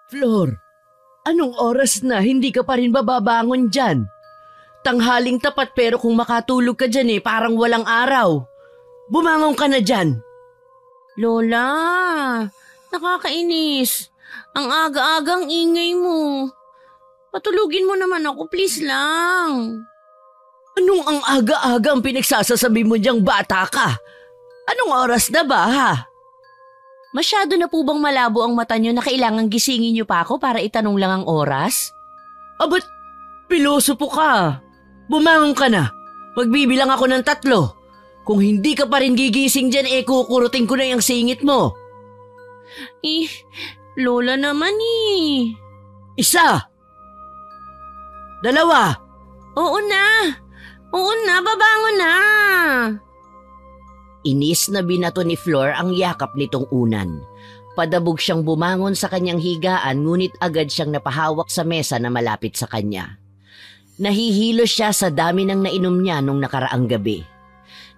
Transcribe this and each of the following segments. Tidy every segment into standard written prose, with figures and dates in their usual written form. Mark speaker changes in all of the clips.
Speaker 1: Flor, anong oras na hindi ka pa rin bababangon dyan? Tanghaling tapat pero kung makatulog ka dyan parang walang araw. Bumangon ka na dyan.
Speaker 2: Lola, nakakainis. Ang aga-agang ingay mo. Patulugin mo naman ako, please lang.
Speaker 1: Anong ang aga-aga ang pinagsasasabi mo diyang bata ka? Anong oras na ba ha?
Speaker 2: Masyado na po bang malabo ang mata niyo na kailangan gisingin niyo pa ako para itanong lang ang oras?
Speaker 1: Abat, piloso po ka. Bumangon ka na. Magbibilang ako ng 3. Kung hindi ka pa rin gigising dyan, kukurutin ko na yung singit mo.
Speaker 2: Lola naman
Speaker 1: 1, 2.
Speaker 2: Oo na, babangon na.
Speaker 3: Inis na binato ni Flor ang yakap nitong unan. Padabog siyang bumangon sa kanyang higaan ngunit agad siyang napahawak sa mesa na malapit sa kanya. Nahihilo siya sa dami ng nainom niya nung nakaraang gabi.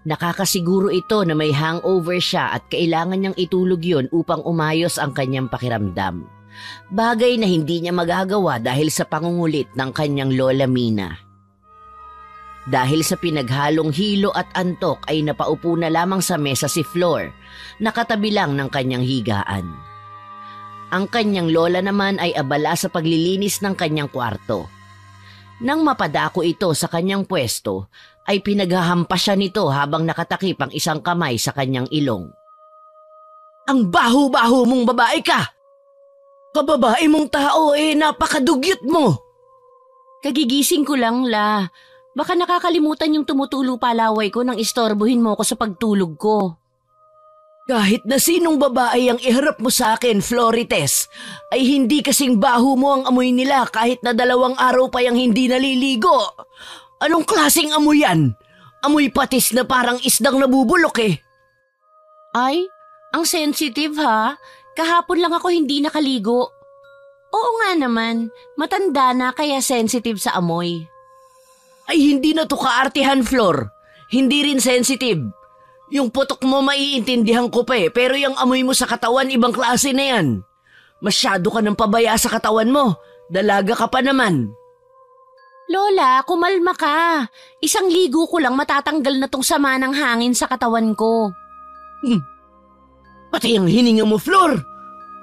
Speaker 3: Nakakasiguro ito na may hangover siya at kailangan niyang itulog yun upang umayos ang kanyang pakiramdam. Bagay na hindi niya magagawa dahil sa pangungulit ng kanyang Lola Mina. Dahil sa pinaghalong hilo at antok ay napaupo na lamang sa mesa si Flor, nakatabi lang ng kanyang higaan. Ang kanyang lola naman ay abala sa paglilinis ng kanyang kwarto. Nang mapadako ito sa kanyang pwesto, ay pinaghahampas siya nito habang nakatakip ang isang kamay sa kanyang ilong.
Speaker 1: Ang baho-baho mong babae ka! Kababae mong tao napakadugyot mo!
Speaker 2: Kagigising ko lang, La. Baka nakakalimutan yung tumutulo palaway ko nang istorbohin mo ko sa pagtulog ko.
Speaker 1: Kahit na sinong babae ang iharap mo sa akin, Florites, ay hindi kasing baho mo ang amoy nila kahit na 2 araw pa yung hindi naliligo. Anong klaseng amoy yan? Amoy patis na parang isdang nabubulok
Speaker 2: Ay, ang sensitive ha. Kahapon lang ako hindi nakaligo. Oo nga naman, matanda na kaya sensitive sa amoy.
Speaker 1: Ay hindi na to kaartihan, Flor. Hindi rin sensitive. Yung putok mo maiintindihan ko pa pero yung amoy mo sa katawan ibang klase na yan. Masyado ka ng pabaya sa katawan mo. Dalaga ka pa naman.
Speaker 2: Lola, kumalma ka. Isang ligo ko lang matatanggal na tong sama ng hangin sa katawan ko.
Speaker 1: Pati ang hininga mo, Flor.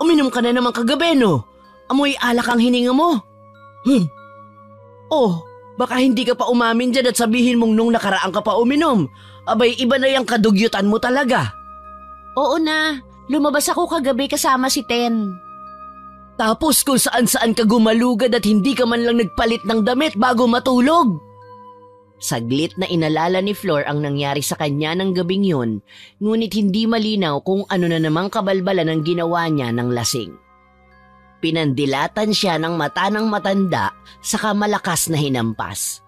Speaker 1: Uminom ka na naman kagabi, no? Amoy alak ang hininga mo. Oh, baka hindi ka pa umamin dyan at sabihin mong nung nakaraan ka pa uminom. Abay, iba na yung kadugyutan mo talaga.
Speaker 2: Oo na, lumabas ako kagabi kasama si Ten.
Speaker 1: Tapos kung saan-saan ka gumalugad at hindi ka man lang nagpalit ng damit bago matulog.
Speaker 3: Saglit na inalala ni Flor ang nangyari sa kanya ng gabing yun, ngunit hindi malinaw kung ano na namang kabalbalan ang ginawa niya ng lasing. Pinandilatan siya ng mata ng matanda saka malakas na hinampas.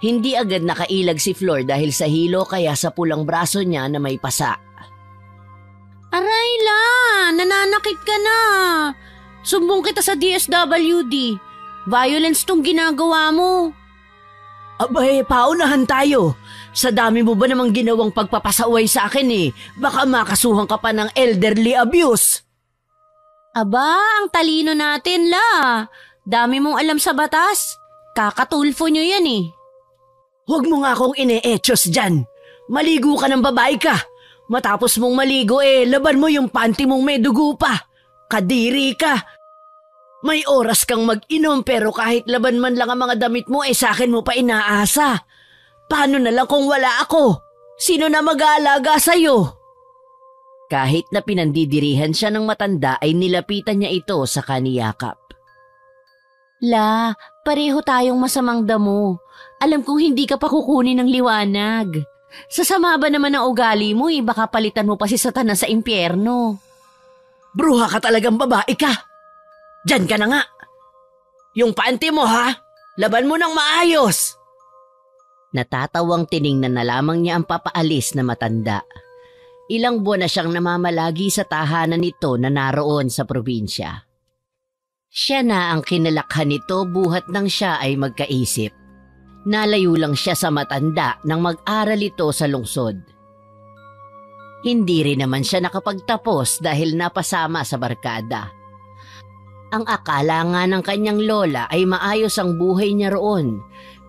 Speaker 3: Hindi agad nakailag si Flor dahil sa hilo kaya sa pulang braso niya na may pasa.
Speaker 2: Aray la, nananakit ka na. Sumbong kita sa DSWD. Violence tong ginagawa mo.
Speaker 1: Abay, paunahan tayo. Sa dami mo ba namang ginawang pagpapasaway sa akin baka makasuhan ka pa ng elderly abuse.
Speaker 2: Aba, ang talino natin la. Dami mong alam sa batas. Kakatulfo nyo yan
Speaker 1: Huwag mo nga akong ine-etchos dyan. Maligo ka ng babae ka. Matapos mong maligo laban mo yung panty mong may dugo pa. Kadiri ka. May oras kang mag-inom pero kahit laban man lang ang mga damit mo sa akin mo pa inaasa. Paano na lang kung wala ako? Sino na mag-aalaga sa'yo?
Speaker 3: Kahit na pinandidirihan siya ng matanda ay nilapitan niya ito sa kaniyakap.
Speaker 2: La, pareho tayong masamang damo. Alam kong hindi ka pa kukunin ng liwanag. Sasama ba naman ang ugali mo baka palitan mo pa si Satanas sa impyerno.
Speaker 1: Bruha ka talagang babae ka. Diyan ka na nga. Yung panty mo laban mo ng maayos.
Speaker 3: Natatawang tiningnan na lamang niya ang papaalis na matanda. Ilang buwan na siyang namamalagi sa tahanan nito na naroon sa probinsya. Siya na ang kinalakhan nito buhat nang siya ay magkaisip. Nalayo lang siya sa matanda nang mag-aral ito sa lungsod. Hindi rin naman siya nakapagtapos dahil napasama sa barkada. Ang akala nga ng kanyang lola ay maayos ang buhay niya roon.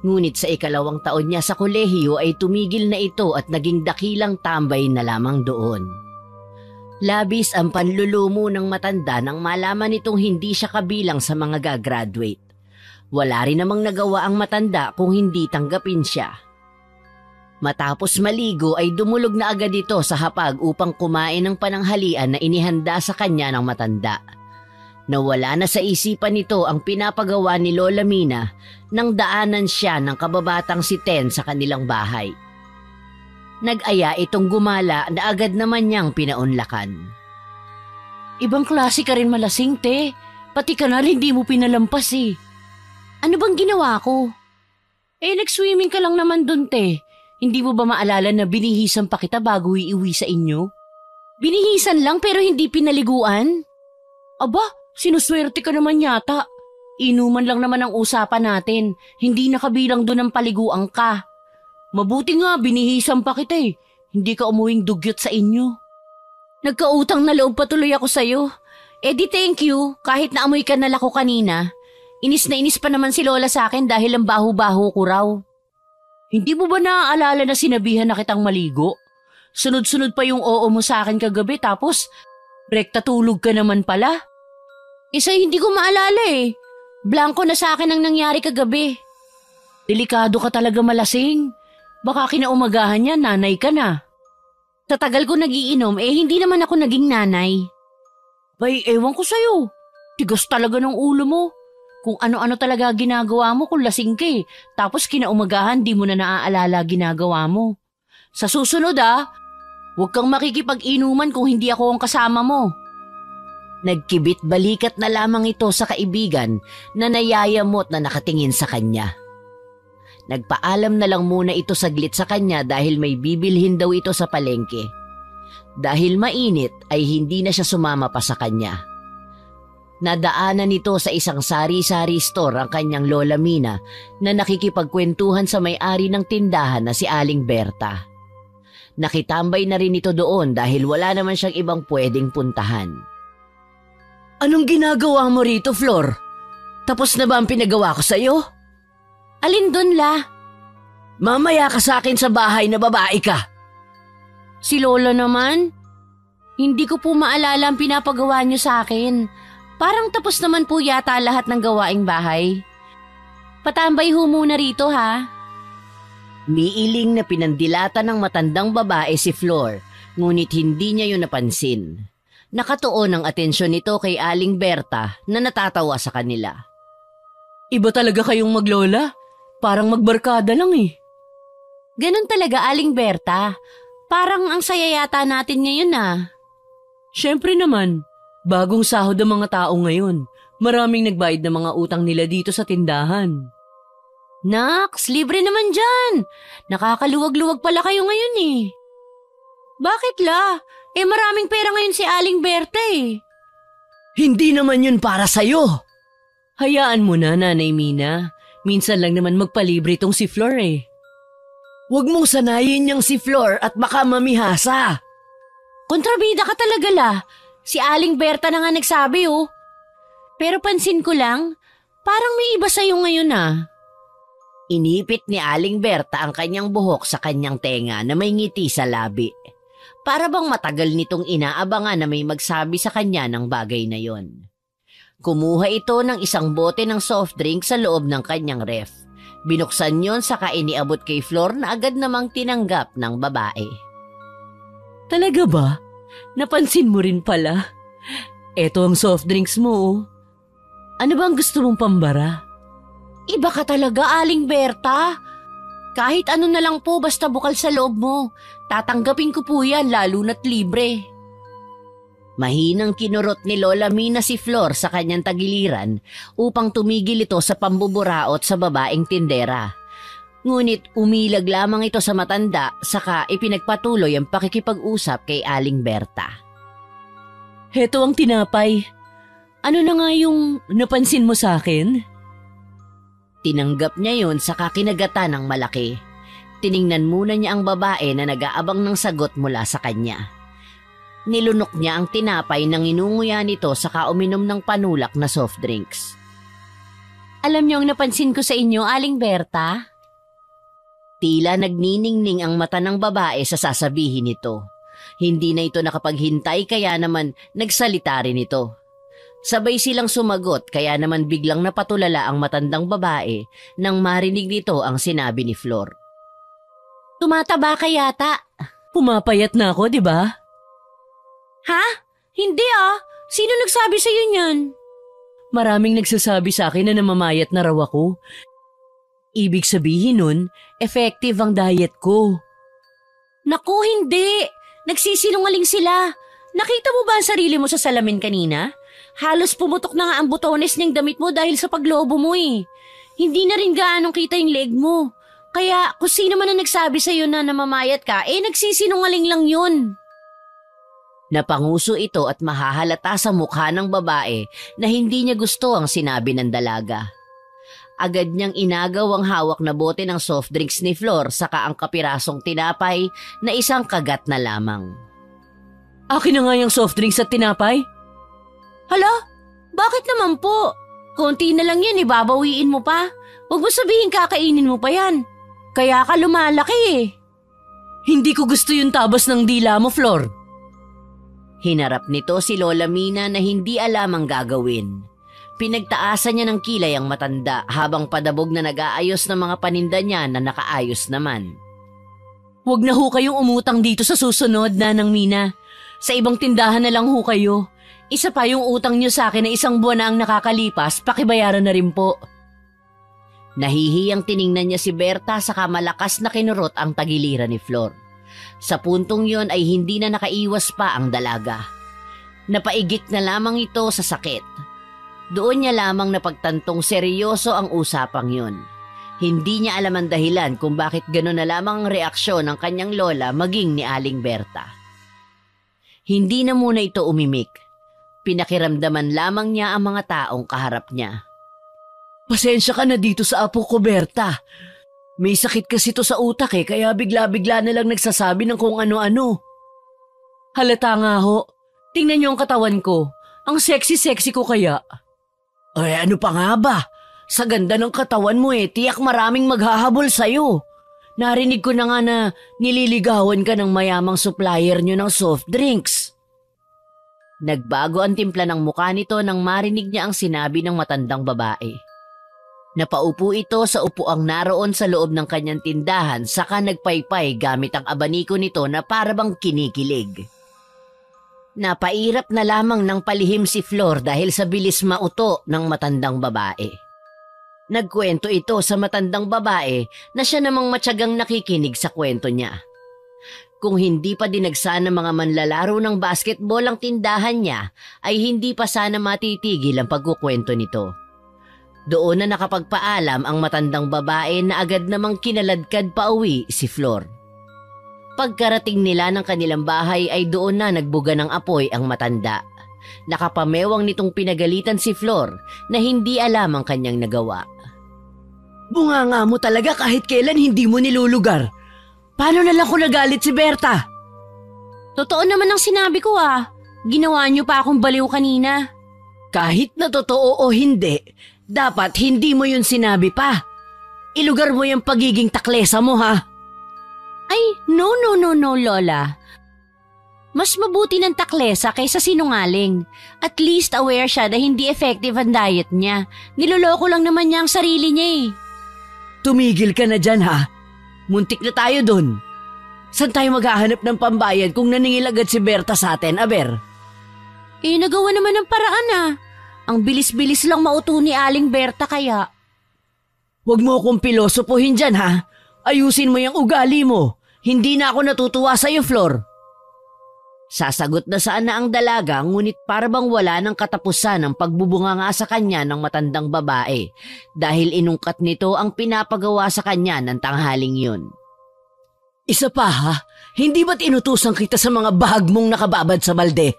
Speaker 3: Ngunit sa 2 taon niya sa kolehiyo ay tumigil na ito at naging dakilang tambay na lamang doon. Labis ang panlulumo ng matanda nang malaman nitong hindi siya kabilang sa mga gagraduate. Wala rin namang nagawa ang matanda kung hindi tanggapin siya. Matapos maligo ay dumulog na agad ito sa hapag upang kumain ng pananghalian na inihanda sa kanya ng matanda. Nawala na sa isipan nito ang pinapagawa ni Lola Mina nang daanan siya ng kababatang si Ten sa kanilang bahay. Nag-aya itong gumala na agad naman niyang pinaunlakan.
Speaker 2: Ibang klase ka rin malasing, te. Pati ka na rin di mo pinalampas eh. Ano bang ginawa ko? Nag-swimming ka lang naman dun, te. Hindi mo ba maalala na binihisan pa kita bago iuwi sa inyo? Binihisan lang pero hindi pinaliguan? Aba, sinuswerte ka naman yata. Inuman lang naman ang usapan natin. Hindi nakabilang doon ang paliguan ka. Mabuti nga, binihisan pa kita eh. Hindi ka umuwing dugyot sa inyo. Nagkautang na loob patuloy ako sa'yo. Di thank you, kahit naamoy ka na lako kanina. Inis na inis pa naman si Lola sa akin dahil ang baho-baho ko raw. Hindi mo ba naaalala na sinabihan na kitang maligo? Sunod-sunod pa yung oo mo sa akin kagabi tapos rekta tulog ka naman pala. Isa hindi ko maalala eh. Blanco na sa akin ang nangyari kagabi. Delikado ka talaga malasing. Baka kinaumagahan niya, nanay ka na. Sa tagal ko nagiinom, hindi naman ako naging nanay. Bay, ewan ko sa'yo. Tigas talaga ng ulo mo. Kung ano-ano talaga ginagawa mo kung lasing ka eh. Tapos kinaumagahan, di mo na naaalala ginagawa mo. Sa susunod huwag kang makikipag-inuman kung hindi ako ang kasama mo.
Speaker 3: Nagkibit balikat na lamang ito sa kaibigan na nayayamot na nakatingin sa kanya. Nagpaalam na lang muna ito saglit sa kanya dahil may bibilhin daw ito sa palengke. Dahil mainit ay hindi na siya sumama pa sa kanya. Nadaanan nito sa isang sari-sari store ang kanyang Lola Mina na nakikipagkwentuhan sa may-ari ng tindahan na si Aling Berta. Nakitambay na rin ito doon dahil wala naman siyang ibang pwedeng puntahan.
Speaker 1: Anong ginagawa mo rito, Flor? Tapos na ba ang pinagawa ko sa'yo?
Speaker 2: Alin dun, La?
Speaker 1: Mamaya ka sa akin sa bahay na babae ka.
Speaker 2: Si Lola naman? Hindi ko po maalala ang pinapagawa niyo sa akin. Parang tapos naman po yata lahat ng gawaing bahay. Patambay ho muna rito, ha?
Speaker 3: Miiling na pinandilata ng matandang babae si Flor, ngunit hindi niya yun napansin. Nakatuon ang atensyon nito kay Aling Berta na natatawa sa kanila.
Speaker 1: Iba talaga kayong maglola. Parang magbarkada lang eh.
Speaker 2: Ganon talaga, Aling Berta. Parang ang saya yata natin ngayon
Speaker 1: Siyempre naman, bagong sahod ang mga tao ngayon. Maraming nagbayad ng mga utang nila dito sa tindahan.
Speaker 2: Naks, libre naman dyan. Nakakaluwag-luwag pala kayo ngayon eh. Bakit la? Maraming pera ngayon si Aling Berta eh.
Speaker 1: Hindi naman yun para sa'yo. Hayaan mo na, Nanay Mina. Minsan lang naman magpalibre tong si Flor eh. Huwag mong sanayin niyang si Flor at baka mamihasa.
Speaker 2: Kontrabida ka talaga la. Si Aling Berta na nga nagsabi oh. Pero pansin ko lang, parang may iba sa'yo ngayon
Speaker 3: Inipit ni Aling Berta ang kanyang buhok sa kanyang tenga na may ngiti sa labi. Para bang matagal nitong inaabangan na may magsabi sa kanya ng bagay na yon. Kumuha ito ng isang bote ng soft drink sa loob ng kanyang ref. Binuksan yon saka iniabot kay Flor na agad namang tinanggap ng babae.
Speaker 1: Talaga ba? Napansin mo rin pala. Eto ang soft drinks mo. Ano bang gusto mong pambara?
Speaker 2: Iba ka talaga, Aling Berta. Kahit ano na lang po basta bukal sa loob mo. Tatanggapin ko po yan lalo na't libre.
Speaker 3: Mahinang kinurot ni Lola Mina si Flor sa kanyang tagiliran upang tumigil ito sa pambuburaot sa babaeng tindera. Ngunit umilag lamang ito sa matanda saka ipinagpatuloy ang pakikipag-usap kay Aling Berta.
Speaker 1: Heto ang tinapay. Ano na nga yung napansin mo sa akin?
Speaker 3: Tinanggap niya yun sa kakinagatan ng malaki. Tiningnan muna niya ang babae na nag-aabang ng sagot mula sa kanya. Nilunok niya ang tinapay nang inunguya nito saka uminom ng panulak na soft drinks.
Speaker 2: Alam niyo ang napansin ko sa inyo, Aling Berta?
Speaker 3: Tila nagniningning ang mata ng babae sa sasabihin nito. Hindi na ito nakapaghintay kaya naman nagsalita rin ito. Sabay silang sumagot kaya naman biglang napatulala ang matandang babae nang marinig nito ang sinabi ni Flor.
Speaker 2: Tumataba ka yata.
Speaker 1: Pumapayat na ako, di ba?
Speaker 2: Ha? Hindi ah. Sino nagsabi sa'yo niyan?
Speaker 1: Maraming nagsasabi sa akin na namamayat na raw ako. Ibig sabihin nun, effective ang diet ko.
Speaker 2: Naku, hindi. Nagsisinungaling sila. Nakita mo ba ang sarili mo sa salamin kanina? Halos pumutok na nga ang butones ng damit mo dahil sa paglobo mo eh. Hindi na rin gaanong kita yung leg mo. Kaya kung sino man ang nagsabi sa'yo na namamayat ka, nagsisinungaling lang yun.
Speaker 3: Napanguso ito at mahahalata sa mukha ng babae na hindi niya gusto ang sinabi ng dalaga. Agad niyang inagaw ang hawak na bote ng soft drinks ni Flor saka ang kapirasong tinapay na isang kagat na lamang.
Speaker 1: Akin na nga yung soft drinks at tinapay.
Speaker 2: Hala, bakit naman po? Konti na lang yan, ibabawiin mo pa. Huwag mo sabihin kakainin mo pa yan. Kaya ka lumalaki eh.
Speaker 1: Hindi ko gusto yung tabas ng dila mo, Flor.
Speaker 3: Hinarap nito si Lola Mina na hindi alam ang gagawin. Pinagtaasan niya ng kilay ang matanda habang padabog na nag-aayos ng mga paninda niya na nakaayos naman.
Speaker 1: Huwag na ho kayong umutang dito sa susunod, Nanang Mina. Sa ibang tindahan na lang ho kayo. Isa pa yung utang niyo sa akin na 1 buwan na ang nakakalipas, pakibayaran na rin po.
Speaker 3: Nahihiyang tiningnan niya si Berta saka malakas na kinurot ang tagiliran ni Flor. Sa puntong yon ay hindi na nakaiwas pa ang dalaga. Napaigik na lamang ito sa sakit. Doon niya lamang napagtantong seryoso ang usapang yon. Hindi niya alam ang dahilan kung bakit gano'n na lamang ang reaksyon ng kanyang lola maging ni Aling Berta. Hindi na muna ito umimik. Pinakiramdaman lamang niya ang mga taong kaharap niya.
Speaker 1: Pasensya ka na dito sa apo ko, Berta. May sakit kasi to sa utak kaya bigla-bigla na lang nagsasabi ng kung ano-ano. Halata nga ho. Tingnan niyo ang katawan ko. Ang sexy-sexy ko kaya. Ay, ano pa nga ba? Sa ganda ng katawan mo tiyak maraming maghahabol sa'yo. Narinig ko na nga na nililigawan ka ng mayamang supplier niyo ng soft drinks. Nagbago ang timpla ng mukha nito nang marinig niya ang sinabi ng matandang babae. Napaupo ito sa upuang naroon sa loob ng kanyang tindahan saka nagpaypay gamit ang abaniko nito na parabang kinikilig. Napairap na lamang ng palihim si Flor dahil sa bilis mauto ng matandang babae. Nagkwento ito sa matandang babae na siya namang matyagang nakikinig sa kwento niya. Kung hindi pa dinagsa ng mga manlalaro ng basketball ang tindahan niya, ay hindi pa sana matitigil ang pagkukwento nito. Doon na nakapagpaalam ang matandang babae na agad namang kinaladkad pa uwi si Flor. Pagkarating nila ng kanilang bahay ay doon na nagbuga ng apoy ang matanda. Nakapamewang nitong pinagalitan si Flor na hindi alam ang kanyang nagawa. Bunganga mo talaga kahit kailan hindi mo nilulugar. Paano na lang kung nagalit si Berta?
Speaker 2: Totoo naman ang sinabi ko Ginawa niyo pa akong baliw kanina.
Speaker 1: Kahit na totoo o hindi, dapat hindi mo yun sinabi pa. Ilugar mo yung pagiging taklesa mo
Speaker 2: Ay, no, Lola. Mas mabuti ng taklesa kaysa sinungaling. At least aware siya na hindi effective ang diet niya. Niloloko lang naman niya ang sarili niya
Speaker 1: Tumigil ka na dyan Muntik na tayo dun. Saan tayo maghahanap ng pambayad kung naningil agad si Berta sa atin, Aber?
Speaker 2: Nagawa naman ng paraan Ang bilis-bilis lang mauto ni Aling Berta kaya.
Speaker 1: Huwag mo akong pilosopohin dyan Ayusin mo yung ugali mo. Hindi na ako natutuwa sa'yo, Flor.
Speaker 3: Sasagot na saan na ang dalaga ngunit parabang wala ng katapusan ang pagbubunganga sa kanya ng matandang babae dahil inungkat nito ang pinapagawa sa kanya ng tanghaling yun.
Speaker 1: Isa pa hindi ba't inutusan kita sa mga bahag mong nakababad sa balde?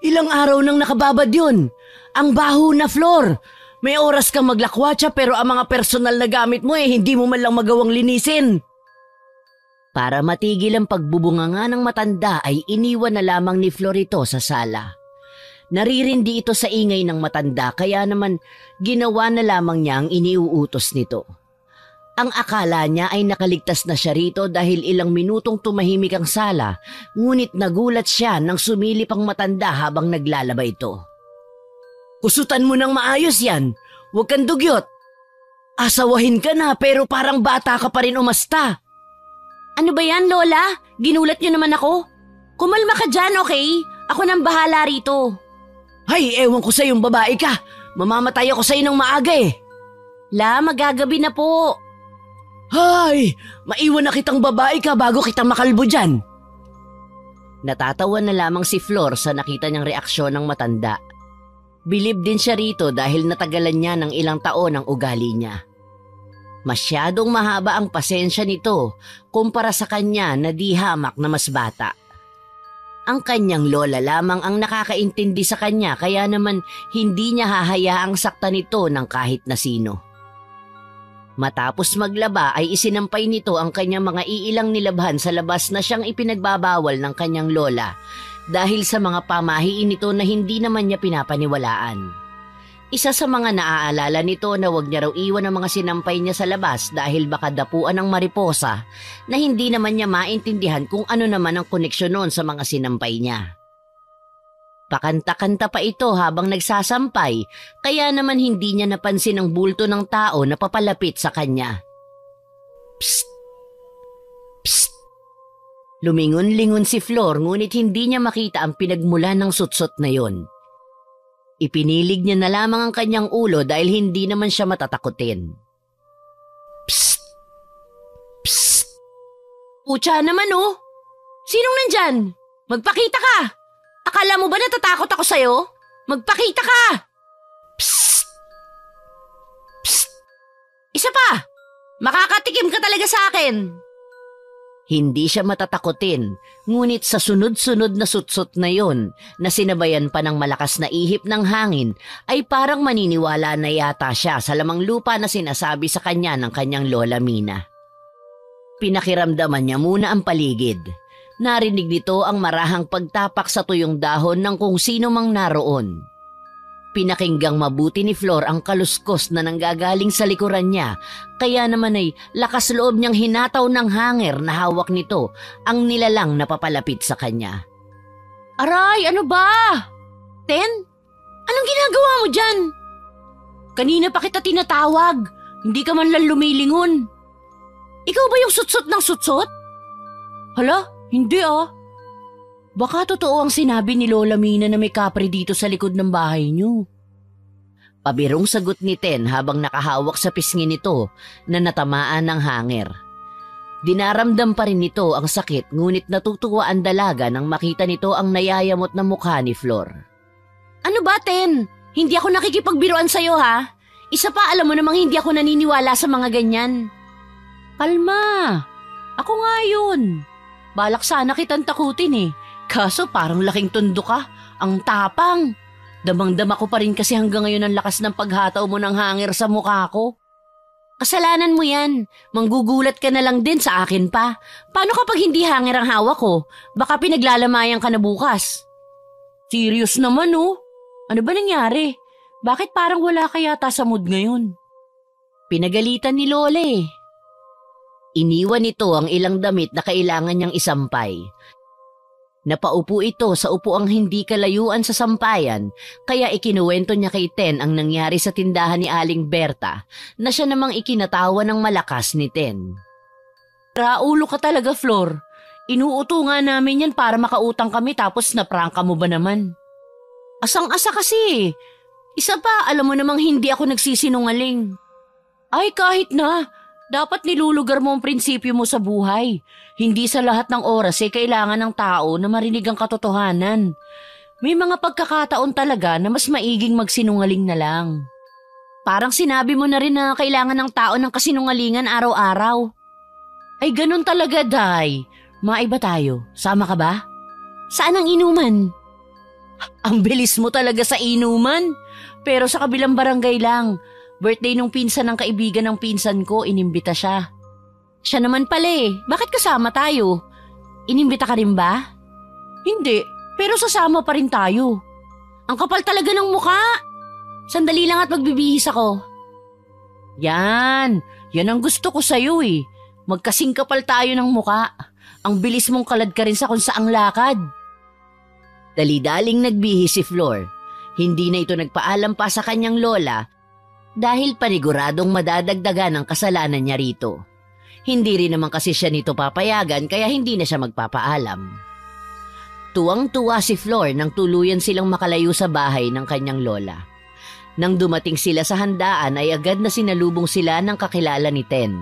Speaker 1: Ilang araw nang nakababad yun. Ang baho na, Flor. May oras kang maglakwatsa pero ang mga personal na gamit mo hindi mo man lang magawang linisin.
Speaker 3: Para matigil ang pagbubunganga ng matanda ay iniwan na lamang ni Flor ito sa sala. Naririndi ito sa ingay ng matanda kaya naman ginawa na lamang niya ang iniuutos nito. Ang akala niya ay nakaligtas na siya rito dahil ilang minutong tumahimik ang sala, ngunit nagulat siya nang sumilip ang matanda habang naglalaba ito. Kusutan mo ng maayos yan, huwag kang dugyot. Asawahin ka na pero parang bata ka pa rin umasta.
Speaker 2: Ano ba yan, Lola? Ginulat niyo naman ako. Kumalma ka dyan, okay? Ako nang bahala rito.
Speaker 1: Hay, ewan ko sa'yong babae ka. Mamamatay ako sa'yo ng maaga eh.
Speaker 2: La, magagabi na po.
Speaker 1: Hay, maiwan na kitang babae ka bago kita makalbo dyan.
Speaker 3: Natatawa na lamang si Flor sa nakita niyang reaksyon ng matanda. Bilib din siya rito dahil natagalan niya ng ilang taon ang ugali niya. Masyadong mahaba ang pasensya nito kumpara sa kanya na di hamak na mas bata. Ang kanyang lola lamang ang nakakaintindi sa kanya kaya naman hindi niya hahayaang saktan nito ng kahit na sino. Matapos maglaba ay isinampay nito ang kanyang mga iilang nilabhan sa labas na siyang ipinagbabawal ng kanyang lola dahil sa mga pamahiin nito na hindi naman niya pinapaniwalaan. Isa sa mga naaalala nito na wag niya raw iwan ang mga sinampay niya sa labas dahil baka dapuan ng mariposa na hindi naman niya maintindihan kung ano naman ang koneksyon noon sa mga sinampay niya. Pakanta-kanta pa ito habang nagsasampay kaya naman hindi niya napansin ang bulto ng tao na papalapit sa kanya. Psst! Psst! Lumingon-lingon si Flor ngunit hindi niya makita ang pinagmula ng sutsot na yon. Ipinilig niya na lamang ang kanyang ulo dahil hindi naman siya matatakutin. Psst! Psst!
Speaker 2: Pucha naman oh! Sinong nandyan? Magpakita ka! Akala mo ba natatakot ako sa'yo? Magpakita ka!
Speaker 3: Psst! Psst!
Speaker 2: Isa pa! Makakatikim ka talaga sa akin!
Speaker 3: Hindi siya matatakutin, ngunit sa sunod-sunod na sutsot na yon na sinabayan pa ng malakas na ihip ng hangin ay parang maniniwala na yata siya sa lamang lupa na sinasabi sa kanya ng kanyang lola Mina. Pinakiramdaman niya muna ang paligid. Narinig nito ang marahang pagtapak sa tuyong dahon ng kung sino mang naroon. Pinakinggang mabuti ni Flor ang kaluskos na nanggagaling sa likuran niya, kaya naman ay lakas loob niyang hinataw ng hanger na hawak nito ang nilalang na papalapit sa kanya.
Speaker 2: Aray, ano ba? Ten? Anong ginagawa mo dyan? Kanina pa kita tinatawag, hindi ka man lang lumilingon. Ikaw ba yung sutsot ng sutsot? Hala, hindi ah. Baka totoo ang sinabi ni Lola Mina na may kapre dito sa likod ng bahay niyo.
Speaker 3: Pabirong sagot ni Ten habang nakahawak sa pisngi nito na natamaan ng hanger. Dinaramdam pa rin nito ang sakit ngunit natutuwa ang dalaga nang makita nito ang nayayamot na mukha ni Flor.
Speaker 2: Ano ba, Ten? Hindi ako nakikipagbiruan sa'yo ha? Isa pa, alam mo namang hindi ako naniniwala sa mga ganyan. Kalma. Ako nga yun. Balak sana kitang takutin eh. Kaso parang laking tundo ka. Ang tapang. Damang-dama ko pa rin kasi hanggang ngayon ang lakas ng paghataw mo ng hanger sa mukha ko. Kasalanan mo yan. Manggugulat ka na lang din sa akin pa. Paano kapag hindi hanger ang hawak ko? Baka pinaglalamayan ka na bukas. Serious naman oh. Ano ba nangyari? Bakit parang wala ka yata sa mood ngayon?
Speaker 3: Pinagalitan ni Lola eh. Iniwan nito ang ilang damit na kailangan niyang isampay. Napaupo ito sa upuang hindi kalayuan sa sampayan kaya ikinuwento niya kay Ten ang nangyari sa tindahan ni Aling Berta na siya namang ikinatawa ng malakas ni Ten.
Speaker 2: Raulo ka talaga, Flor. Inuuto nga namin yan para makautang kami tapos naprangka mo ba naman? Asang-asa kasi. Isa pa, alam mo namang hindi ako nagsisinungaling. Ay kahit na. Dapat nilulugar mo ang prinsipyo mo sa buhay. Hindi sa lahat ng oras kailangan ng tao na marinig ang katotohanan. May mga pagkakataon talaga na mas maiging magsinungaling na lang. Parang sinabi mo na rin na kailangan ng tao ng kasinungalingan araw-araw. Ay ganun talaga, Day. Maiba tayo. Sama ka ba? Saan ang inuman? Ang bilis mo talaga sa inuman. Pero sa kabilang barangay lang. Birthday nung pinsan ng kaibigan ng pinsan ko, inimbita siya. Siya naman pala eh. Bakit kasama tayo? Inimbita ka rin ba? Hindi, pero sasama pa rin tayo. Ang kapal talaga ng mukha. Sandali lang at magbibihis ako. Yan ang gusto ko sa'yo eh. Magkasing kapal tayo ng mukha. Ang bilis mong kalad ka rin sa kung saang lakad.
Speaker 3: Dali-daling nagbihis si Flor. Hindi na ito nagpaalam pa sa kanyang lola dahil paniguradong madadagdagan ang kasalanan niya rito. Hindi rin naman kasi siya nito papayagan kaya hindi na siya magpapaalam. Tuwang-tuwa si Flor nang tuluyan silang makalayo sa bahay ng kanyang lola. Nang dumating sila sa handaan ay agad na sinalubong sila ng kakilala ni Ten.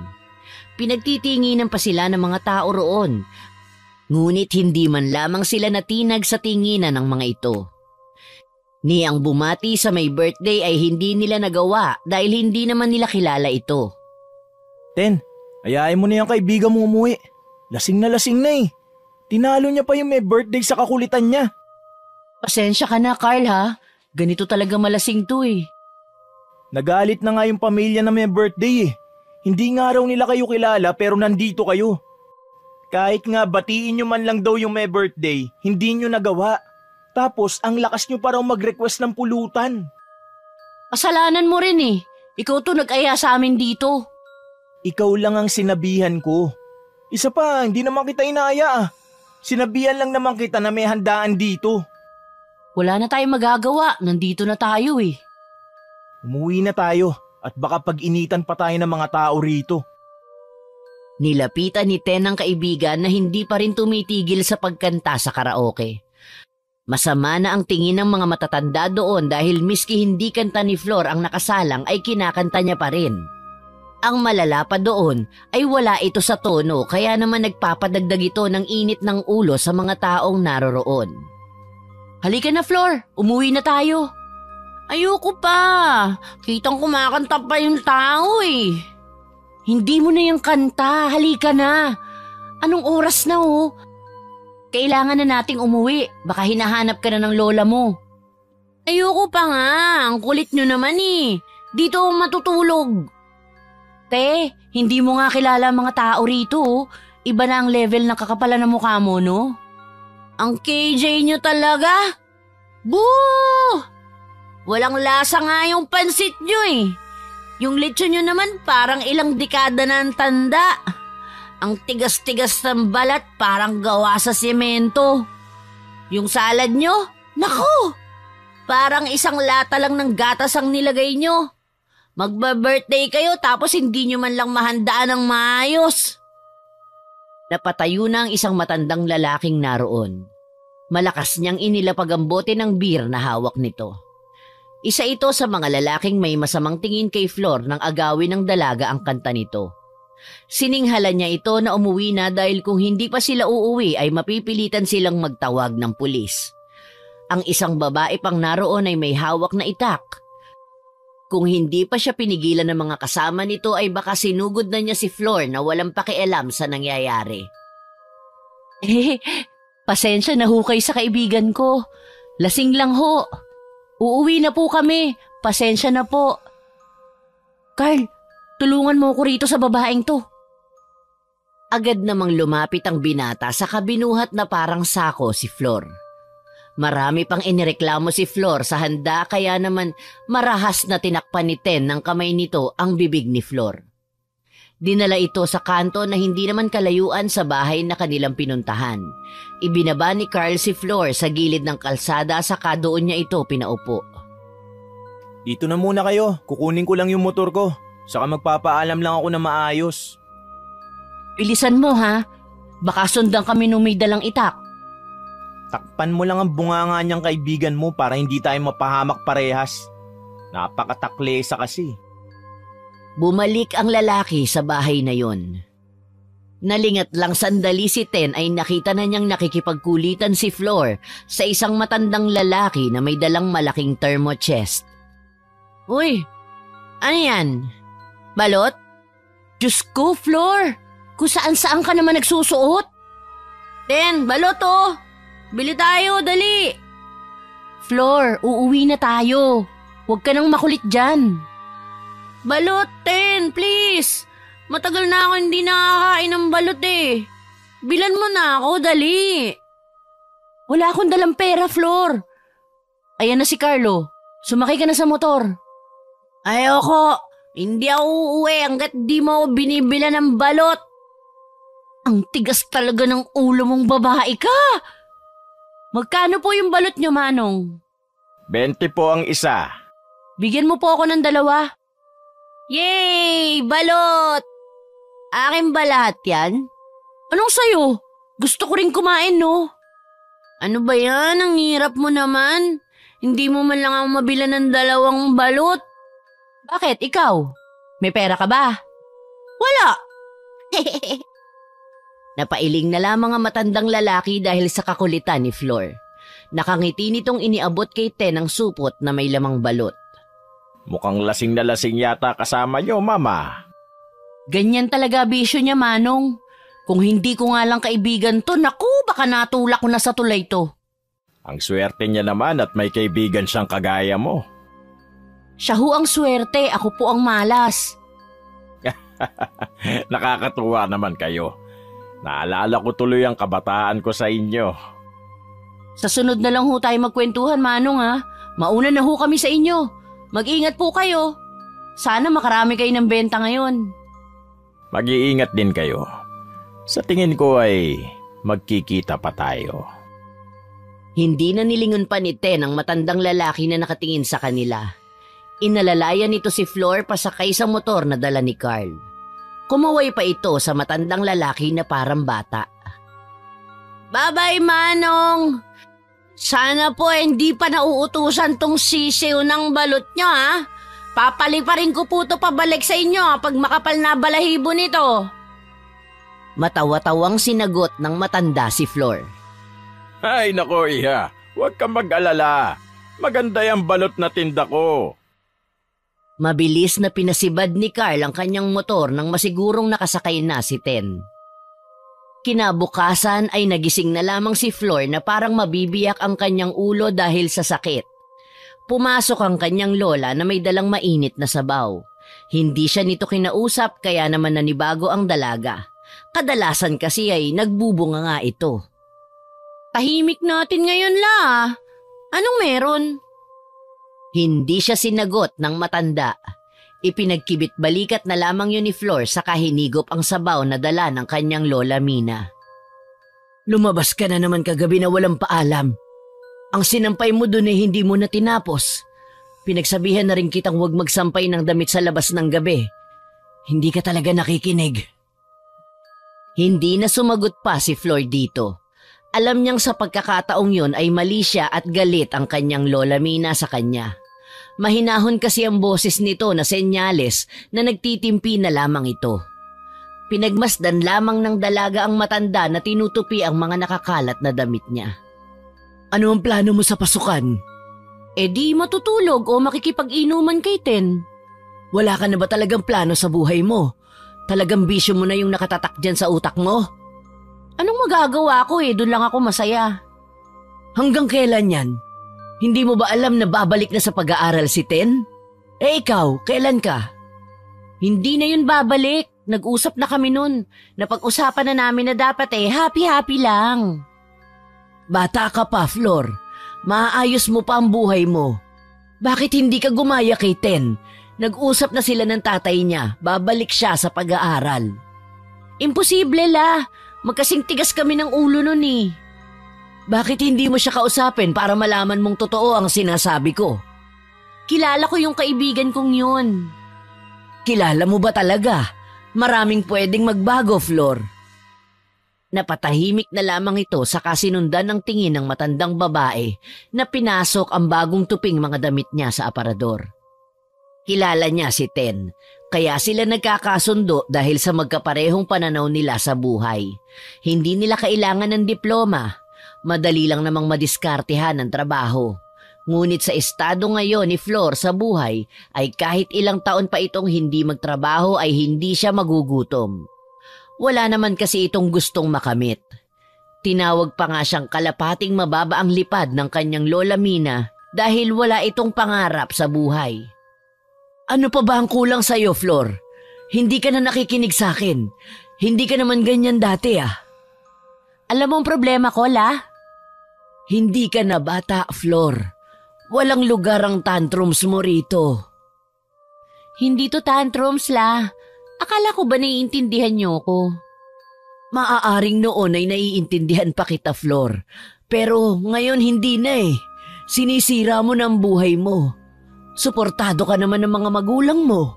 Speaker 3: Pinagtitinginan pa sila ng mga tao roon. Ngunit hindi man lamang sila natinag sa tinginan ng mga ito. Niyang bumati sa may birthday ay hindi nila nagawa dahil hindi naman nila kilala ito.
Speaker 4: Ten, ayain mo na yung kaibigan mo umuwi. Lasing na eh. Tinalo niya pa yung may birthday sa kakulitan niya.
Speaker 2: Pasensya ka na, Carl ha. Ganito talaga malasing to eh.
Speaker 4: Nagalit na nga yung pamilya na may birthday eh. Hindi nga raw nila kayo kilala pero nandito kayo. Kahit nga batiin nyo man lang daw yung may birthday, hindi nyo nagawa. Tapos ang lakas nyo pa raw mag-request ng pulutan.
Speaker 2: Kasalanan mo rin eh. Ikaw to nag-aya sa amin dito.
Speaker 4: Ikaw lang ang sinabihan ko. Isa pa, hindi naman kita inaya ah. Sinabihan lang naman kita na may handaan dito.
Speaker 2: Wala na tayong magagawa. Nandito na tayo eh.
Speaker 4: Umuwi na tayo at baka pag-initan pa tayo ng mga tao rito.
Speaker 3: Nilapitan ni Ten ang kaibigan na hindi pa rin tumitigil sa pagkanta sa karaoke. Masama na ang tingin ng mga matatanda doon dahil miski hindi kanta ni Flor ang nakasalang ay kinakanta niya pa rin. Ang malala pa doon ay wala ito sa tono kaya naman nagpapadagdag ito ng init ng ulo sa mga taong naroroon.
Speaker 2: Halika na Flor, umuwi na tayo. Ayoko pa, kitang kumakanta pa yung tao eh. Hindi mo na yung kanta, halika na. Anong oras na oh? Kailangan na nating umuwi, baka hinahanap ka na ng lola mo. Ayoko pa nga, ang kulit nyo naman eh. Dito matutulog. Te, hindi mo nga kilala ang mga tao rito oh. Iba na ang level ng kakapalan ng mukha mo no? Ang KJ nyo talaga? Boo! Walang lasa nga yung pansit nyo eh. Yung lechon nyo naman parang ilang dekada na ang tanda. Ang tigas-tigas ng balat parang gawa sa semento. Yung salad nyo, naku! Parang isang lata lang ng gatas ang nilagay nyo. Magba-birthday kayo tapos hindi nyo man lang mahandaan ng maayos.
Speaker 3: Napatayo na ang isang matandang lalaking naroon. Malakas niyang inilapag ang bote ng beer na hawak nito. Isa ito sa mga lalaking may masamang tingin kay Flor nang agawin ng dalaga ang kanta nito. Sininghalan niya ito na umuwi na dahil kung hindi pa sila uuwi ay mapipilitan silang magtawag ng pulis. Ang isang babae pang naroon ay may hawak na itak. Kung hindi pa siya pinigilan ng mga kasama nito ay baka sinugod na niya si Flor na walang pakialam sa nangyayari.
Speaker 2: Pasensya na ho kayo sa kaibigan ko. Lasing lang ho. Uuwi na po kami. Pasensya na po. Carl, tulungan mo ko rito sa babaeng to.
Speaker 3: Agad namang lumapit ang binata sa kabinuhat na parang sako si Flor. Marami pang inireklamo si Flor sa handa kaya naman marahas na tinakpan ni Ten ng kamay nito ang bibig ni Flor. Dinala ito sa kanto na hindi naman kalayuan sa bahay na kanilang pinuntahan. Ibinaba ni Carl si Flor sa gilid ng kalsada saka doon niya ito pinaupo.
Speaker 4: Dito na muna kayo, kukunin ko lang yung motor ko. Saka magpapaalam lang ako na maayos.
Speaker 2: Bilisan mo ha, baka sundan kami nung may dalang itak.
Speaker 4: Takpan mo lang ang bunganga niyang kaibigan mo para hindi tayo mapahamak parehas. Napakataklesa kasi.
Speaker 3: Bumalik ang lalaki sa bahay na yon. Nalingat lang sandali si Ten ay nakita na niyang nakikipagkulitan si Flor sa isang matandang lalaki na may dalang malaking thermo chest. Uy, ano yan? Balot?
Speaker 2: Diyos ko, Flor! Kung saan-saan ka naman nagsusuot?
Speaker 3: Ten, balot oh! Bili tayo, dali!
Speaker 2: Flor, uuwi na tayo. Huwag ka nang makulit dyan.
Speaker 3: Balot, Ten, please!
Speaker 2: Matagal na ako hindi nakakain ng balot eh. Bilan mo na ako, dali. Wala akong dalang pera, Flor. Ayan na si Carlo. Sumakay ka na sa motor.
Speaker 3: Ayoko. Hindi ako uuwi hanggat di mo ako binibila ng balot.
Speaker 2: Ang tigas talaga ng ulo mong babae ka. Magkano po yung balot nyo, Manong?
Speaker 4: 20 po ang isa.
Speaker 2: Bigyan mo po ako ng 2.
Speaker 3: Yay! Balot! Akin ba lahat yan?
Speaker 2: Anong sayo? Gusto ko rin kumain, no?
Speaker 3: Ano ba yan? Ang hirap mo naman. Hindi mo man lang ako mabila ng 2 balot.
Speaker 2: Bakit? Ikaw? May pera ka ba?
Speaker 3: Wala! Napailing na lamang ang matandang lalaki dahil sa kakulitan ni Flor. Nakangiti nitong iniabot kay Ten ang supot na may lamang balot.
Speaker 4: Mukhang lasing na lasing yata kasama niyo, Mama.
Speaker 2: Ganyan talaga bisyo niya, Manong. Kung hindi ko nga lang kaibigan to, naku, baka natulak ko na sa tulay to.
Speaker 4: Ang swerte niya naman at may kaibigan siyang kagaya mo.
Speaker 2: Siya ho ang swerte, ako po ang malas.
Speaker 4: Nakakatuwa naman kayo. Naalala ko tuloy ang kabataan ko sa inyo.
Speaker 2: Sa sunod na lang ho tayo magkwentuhan, Manong ha. Mauna na ho kami sa inyo. Mag-ingat po kayo. Sana makarami kayo ng benta ngayon.
Speaker 4: Mag-iingat din kayo. Sa tingin ko ay magkikita pa tayo.
Speaker 3: Hindi na nilingon pa ni Ten ang matandang lalaki na nakatingin sa kanila. Inalalayan nito si Flor pasakay sa motor na dala ni Carl. Kumaway pa ito sa matandang lalaki na parang bata. Bye-bye, Manong! Sana po hindi pa nauutusan tong sisiw ng balot nyo, ha? Papaliparin ko po ito pabalik sa inyo pag makapal na balahibo nito. Matawa-tawang sinagot ng matanda si Flor.
Speaker 4: Ay nako, Iha. Huwag kang mag-alala. Maganda yung balot na tinda ko.
Speaker 3: Mabilis na pinasibad ni Carl ang kanyang motor nang masigurong nakasakay na si Ten. Kinabukasan ay nagising na lamang si Flor na parang mabibiyak ang kanyang ulo dahil sa sakit. Pumasok ang kanyang lola na may dalang mainit na sabaw. Hindi siya nito kinausap kaya naman nanibago ang dalaga. Kadalasan kasi ay nagbubunga nga ito.
Speaker 2: Tahimik natin ngayon la. Anong meron?
Speaker 3: Hindi siya sinagot ng matanda. Ipinagkibit balikat na lamang yun ni Flor sa kahinigop ang sabaw na dala ng kanyang lola Mina. Lumabas ka na naman kagabi na walang paalam. Ang sinampay mo dun ay hindi mo na tinapos. Pinagsabihan na rin kitang huwag magsampay ng damit sa labas ng gabi. Hindi ka talaga nakikinig. Hindi na sumagot pa si Flor dito. Alam niyang sa pagkakataong yun ay mali siya at galit ang kanyang lola Mina sa kanya. Mahinahon kasi ang boses nito na senyales na nagtitimpi na lamang ito. Pinagmasdan lamang ng dalaga ang matanda na tinutupi ang mga nakakalat na damit niya. Ano ang plano mo sa pasukan?
Speaker 2: Di matutulog o makikipag-inuman kay Ten.
Speaker 3: Wala ka na ba talagang plano sa buhay mo? Talagang bisyo mo na yung nakatatak dyan sa utak mo?
Speaker 2: Anong magagawa ko doon lang ako masaya.
Speaker 3: Hanggang kailan yan? Hindi mo ba alam na babalik na sa pag-aaral si Ten? Ikaw, kailan ka?
Speaker 2: Hindi na yun babalik. Nag-usap na kami nun. Napag-usapan na namin na dapat happy-happy lang.
Speaker 3: Bata ka pa, Flor. Maayos mo pa ang buhay mo. Bakit hindi ka gumaya kay Ten? Nag-usap na sila ng tatay niya. Babalik siya sa pag-aaral.
Speaker 2: Imposible la. Magkasing tigas kami ng ulo nun eh.
Speaker 3: Bakit hindi mo siya kausapin para malaman mong totoo ang sinasabi ko?
Speaker 2: Kilala ko yung kaibigan kong yun.
Speaker 3: Kilala mo ba talaga? Maraming pwedeng magbago, Flor. Napatahimik na lamang ito sa kasinundan ng tingin ng matandang babae na pinasok ang bagong tuping mga damit niya sa aparador. Kilala niya si Ten, kaya sila nagkakasundo dahil sa magkaparehong pananaw nila sa buhay. Hindi nila kailangan ng diploma. Madali lang namang madiskartehan ang trabaho. Ngunit sa estado ngayon ni Flor sa buhay ay kahit ilang taon pa itong hindi magtrabaho ay hindi siya magugutom. Wala naman kasi itong gustong makamit. Tinawag pa nga siyang kalapating mababa ang lipad ng kanyang lola Mina dahil wala itong pangarap sa buhay. Ano pa ba ang kulang sa'yo, Flor?
Speaker 1: Hindi ka na nakikinig sa akin. Hindi ka naman ganyan dati ah.
Speaker 2: Alam mo ang problema ko, La?
Speaker 1: Hindi ka na bata, Flor. Walang lugar ang tantrums mo rito.
Speaker 2: Hindi to tantrums, La. Akala ko ba naiintindihan niyo ko?
Speaker 1: Maaaring noon ay naiintindihan pa kita, Flor. Pero ngayon hindi na eh. Sinisira mo ng buhay mo. Suportado ka naman ng mga magulang mo.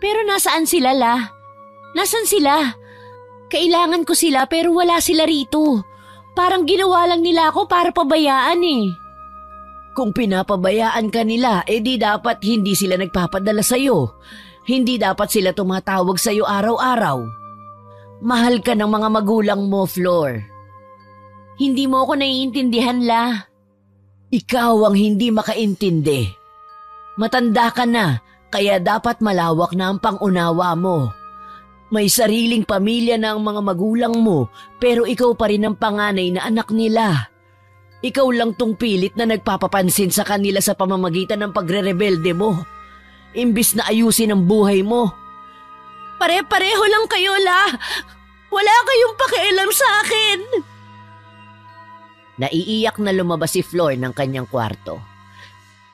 Speaker 2: Pero nasaan sila, La? Nasaan sila? Kailangan ko sila pero wala sila rito. Parang ginawa lang nila ako para pabayaan eh.
Speaker 1: Kung pinapabayaan ka nila, di dapat hindi sila nagpapadala sa'yo. Hindi dapat sila tumatawag sa'yo araw-araw. Mahal ka ng mga magulang mo, Flor.
Speaker 2: Hindi mo ako naiintindihan, La.
Speaker 1: Ikaw ang hindi makaintindi. Matanda ka na, kaya dapat malawak na ang pangunawa mo. May sariling pamilya na ang mga magulang mo, pero ikaw pa rin ang panganay na anak nila. Ikaw lang tong pilit na nagpapapansin sa kanila sa pamamagitan ng pagre-rebelde mo. Imbis na ayusin ang buhay mo.
Speaker 2: Pare-pareho lang kayo, La. Wala kayong pakialam sa akin.
Speaker 3: Naiiyak na lumabas si Flor ng kanyang kwarto.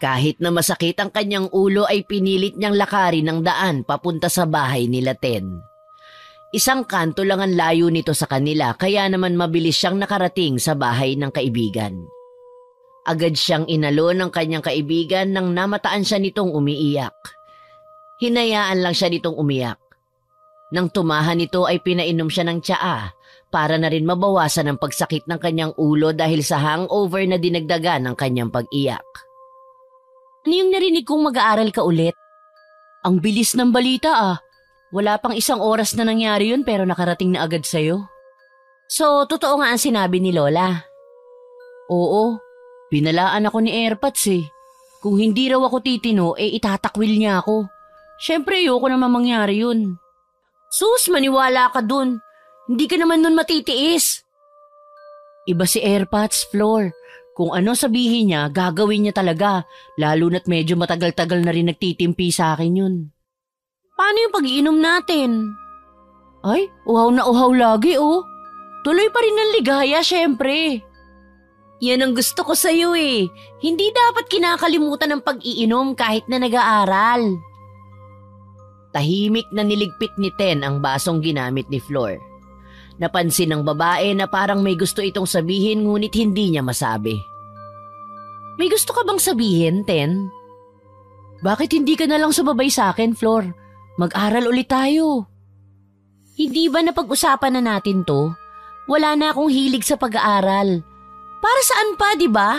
Speaker 3: Kahit na masakit ang kanyang ulo ay pinilit niyang lakarin ang daan papunta sa bahay nila Ten. Isang kanto lang ang layo nito sa kanila kaya naman mabilis siyang nakarating sa bahay ng kaibigan. Agad siyang inalo ng kanyang kaibigan nang namataan siya nitong umiiyak. Hinayaan lang siya nitong umiyak. Nang tumahan nito ay pinainom siya ng tsaa para na rin mabawasan ang pagsakit ng kanyang ulo dahil sa hangover na dinagdagan ng kanyang pag-iyak.
Speaker 2: Ano yung narinig kong mag-aaral ka ulit? Ang bilis ng balita ah. Wala pang 1 oras na nangyari yun pero nakarating na agad sa'yo. So, totoo nga ang sinabi ni Lola? Oo, pinalaan ako ni Airpods eh. Kung hindi raw ako titino, itatakwil niya ako. Siyempre, ayoko naman mangyari yun. Sus, maniwala ka dun. Hindi ka naman nun matitiis. Iba si Airpods, Flor. Kung ano sabihin niya, gagawin niya talaga. Lalo na't medyo matagal-tagal na rin nagtitimpi sa akin yun. Paano yung pag-iinom natin? Ay, uhaw na uhaw lagi oh. Tuloy pa rin ang ligaya, syempre. Yan ang gusto ko sa'yo eh. Hindi dapat kinakalimutan ng pag-iinom kahit na nag-aaral.
Speaker 3: Tahimik na niligpit ni Ten ang basong ginamit ni Flor. Napansin ng babae na parang may gusto itong sabihin ngunit hindi niya masabi.
Speaker 2: May gusto ka bang sabihin, Ten? Bakit hindi ka na lang sumabay sa akin, Flor? Mag-aral ulit tayo. Hindi ba napag-usapan na natin to? Wala na akong hilig sa pag-aaral. Para saan pa, di ba?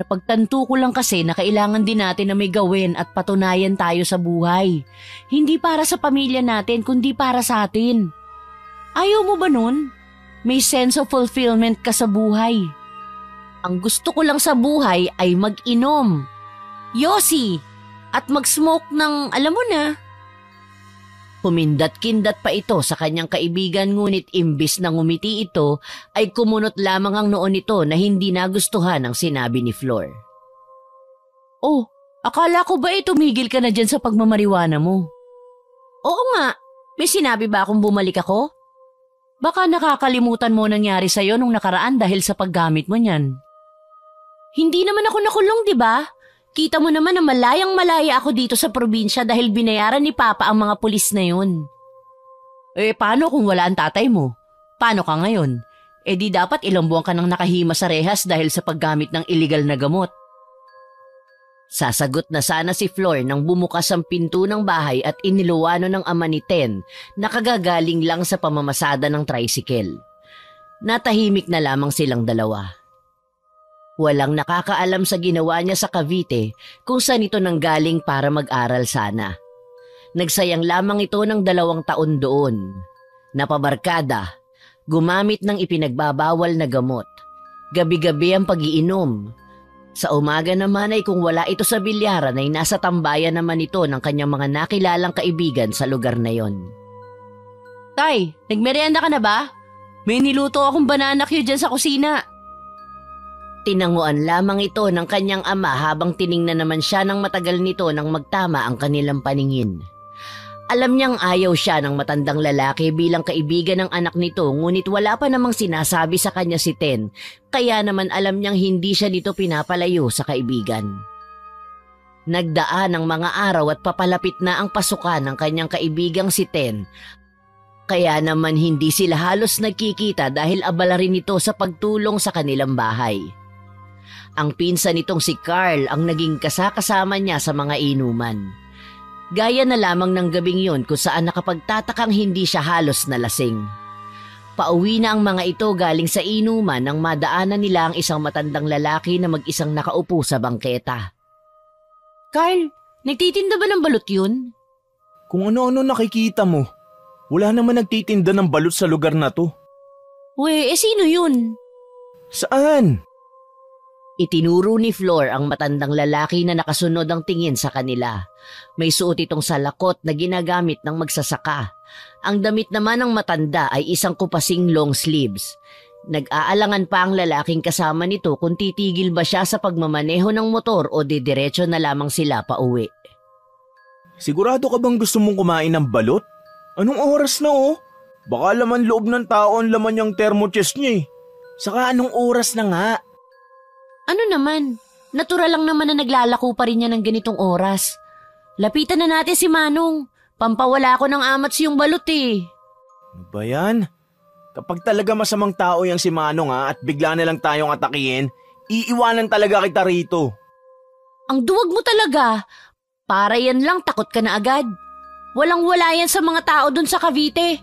Speaker 2: Napagtanto ko lang kasi na kailangan din natin na may gawin at patunayan tayo sa buhay. Hindi para sa pamilya natin, kundi para sa atin. Ayaw mo ba nun? May sense of fulfillment ka sa buhay. Ang gusto ko lang sa buhay ay mag-inom. Yosi! At mag-smoke ng alam mo na.
Speaker 3: Pumindat-kindat pa ito sa kanyang kaibigan ngunit imbis na ngumiti ito ay kumunot lamang ang noon nito na hindi nagustuhan ang sinabi ni Flor.
Speaker 2: Oh, akala ko ba tumigil ka na dyan sa pagmamariwana mo? Oo nga, may sinabi ba akong bumalik ako? Baka nakakalimutan mo nangyari sa'yo nung nakaraan dahil sa paggamit mo niyan. Hindi naman ako nakulong, di ba? Kita mo naman na malayang-malaya ako dito sa probinsya dahil binayaran ni Papa ang mga pulis na yun. Paano kung wala ang tatay mo? Paano ka ngayon? Di dapat ilang buwan ka nang nakahima sa rehas dahil sa paggamit ng illegal na gamot.
Speaker 3: Sasagot na sana si Flor nang bumukas ang pinto ng bahay at iniluwano ng ama ni Ten na kagagaling lang sa pamamasada ng tricycle. Natahimik na lamang silang dalawa. Walang nakakaalam sa ginawa niya sa Cavite kung saan ito nanggaling para mag-aral sana. Nagsayang lamang ito ng 2 taon doon. Napabarkada, gumamit ng ipinagbabawal na gamot. Gabi-gabi ang pag-iinom. Sa umaga naman ay kung wala ito sa bilyaran ay nasa tambayan naman ito ng kanyang mga nakilalang kaibigan sa lugar na yon.
Speaker 2: Tay, nagmerienda ka na ba? May niluto akong banana cue dyan sa kusina.
Speaker 3: Tinanguan lamang ito ng kanyang ama habang tiningnan naman siya ng matagal nito nang magtama ang kanilang paningin. Alam niyang ayaw siya ng matandang lalaki bilang kaibigan ng anak nito, ngunit wala pa namang sinasabi sa kanya si Ten, kaya naman alam niyang hindi siya nito pinapalayo sa kaibigan. Nagdaan ang mga araw at papalapit na ang pasukan ng kanyang kaibigang si Ten, kaya naman hindi sila halos nagkikita dahil abala rin ito sa pagtulong sa kanilang bahay. Ang pinsan nitong si Carl ang naging kasakasama niya sa mga inuman. Gaya na lamang ng gabing yon kung saan nakapagtatakang hindi siya halos nalasing. Pauwi na ang mga ito galing sa inuman nang madaanan nila ang isang matandang lalaki na mag-isang nakaupo sa bangketa.
Speaker 2: Carl, nagtitinda ba ng balot yun?
Speaker 4: Kung ano-ano nakikita mo. Wala naman nagtitinda ng balot sa lugar na to.
Speaker 2: Sino yun?
Speaker 4: Saan?
Speaker 3: Itinuro ni Flor ang matandang lalaki na nakasunod ang tingin sa kanila. May suot itong salakot na ginagamit ng magsasaka. Ang damit naman ng matanda ay isang kupasing long sleeves. Nag-aalangan pa ang lalaking kasama nito kung titigil ba siya sa pagmamaneho ng motor o didiretso na lamang sila pauwi.
Speaker 4: Sigurado ka bang gusto mong kumain ng balot? Anong oras na oh? Baka laman loob ng tao ang laman niyang thermochest niya eh. Saka anong oras na nga?
Speaker 2: Ano naman? Natural lang naman na naglalako pa rin niya ng ganitong oras. Lapitan na natin si Manong. Pampawala ko ng amats yung balot eh.
Speaker 4: Ano ba yan? Kapag talaga masamang tao yang si Manong at bigla na lang tayong atakihin, iiwanan talaga kita rito.
Speaker 2: Ang duwag mo talaga. Para yan lang takot ka na agad. Walang-wala yan sa mga tao dun sa Cavite.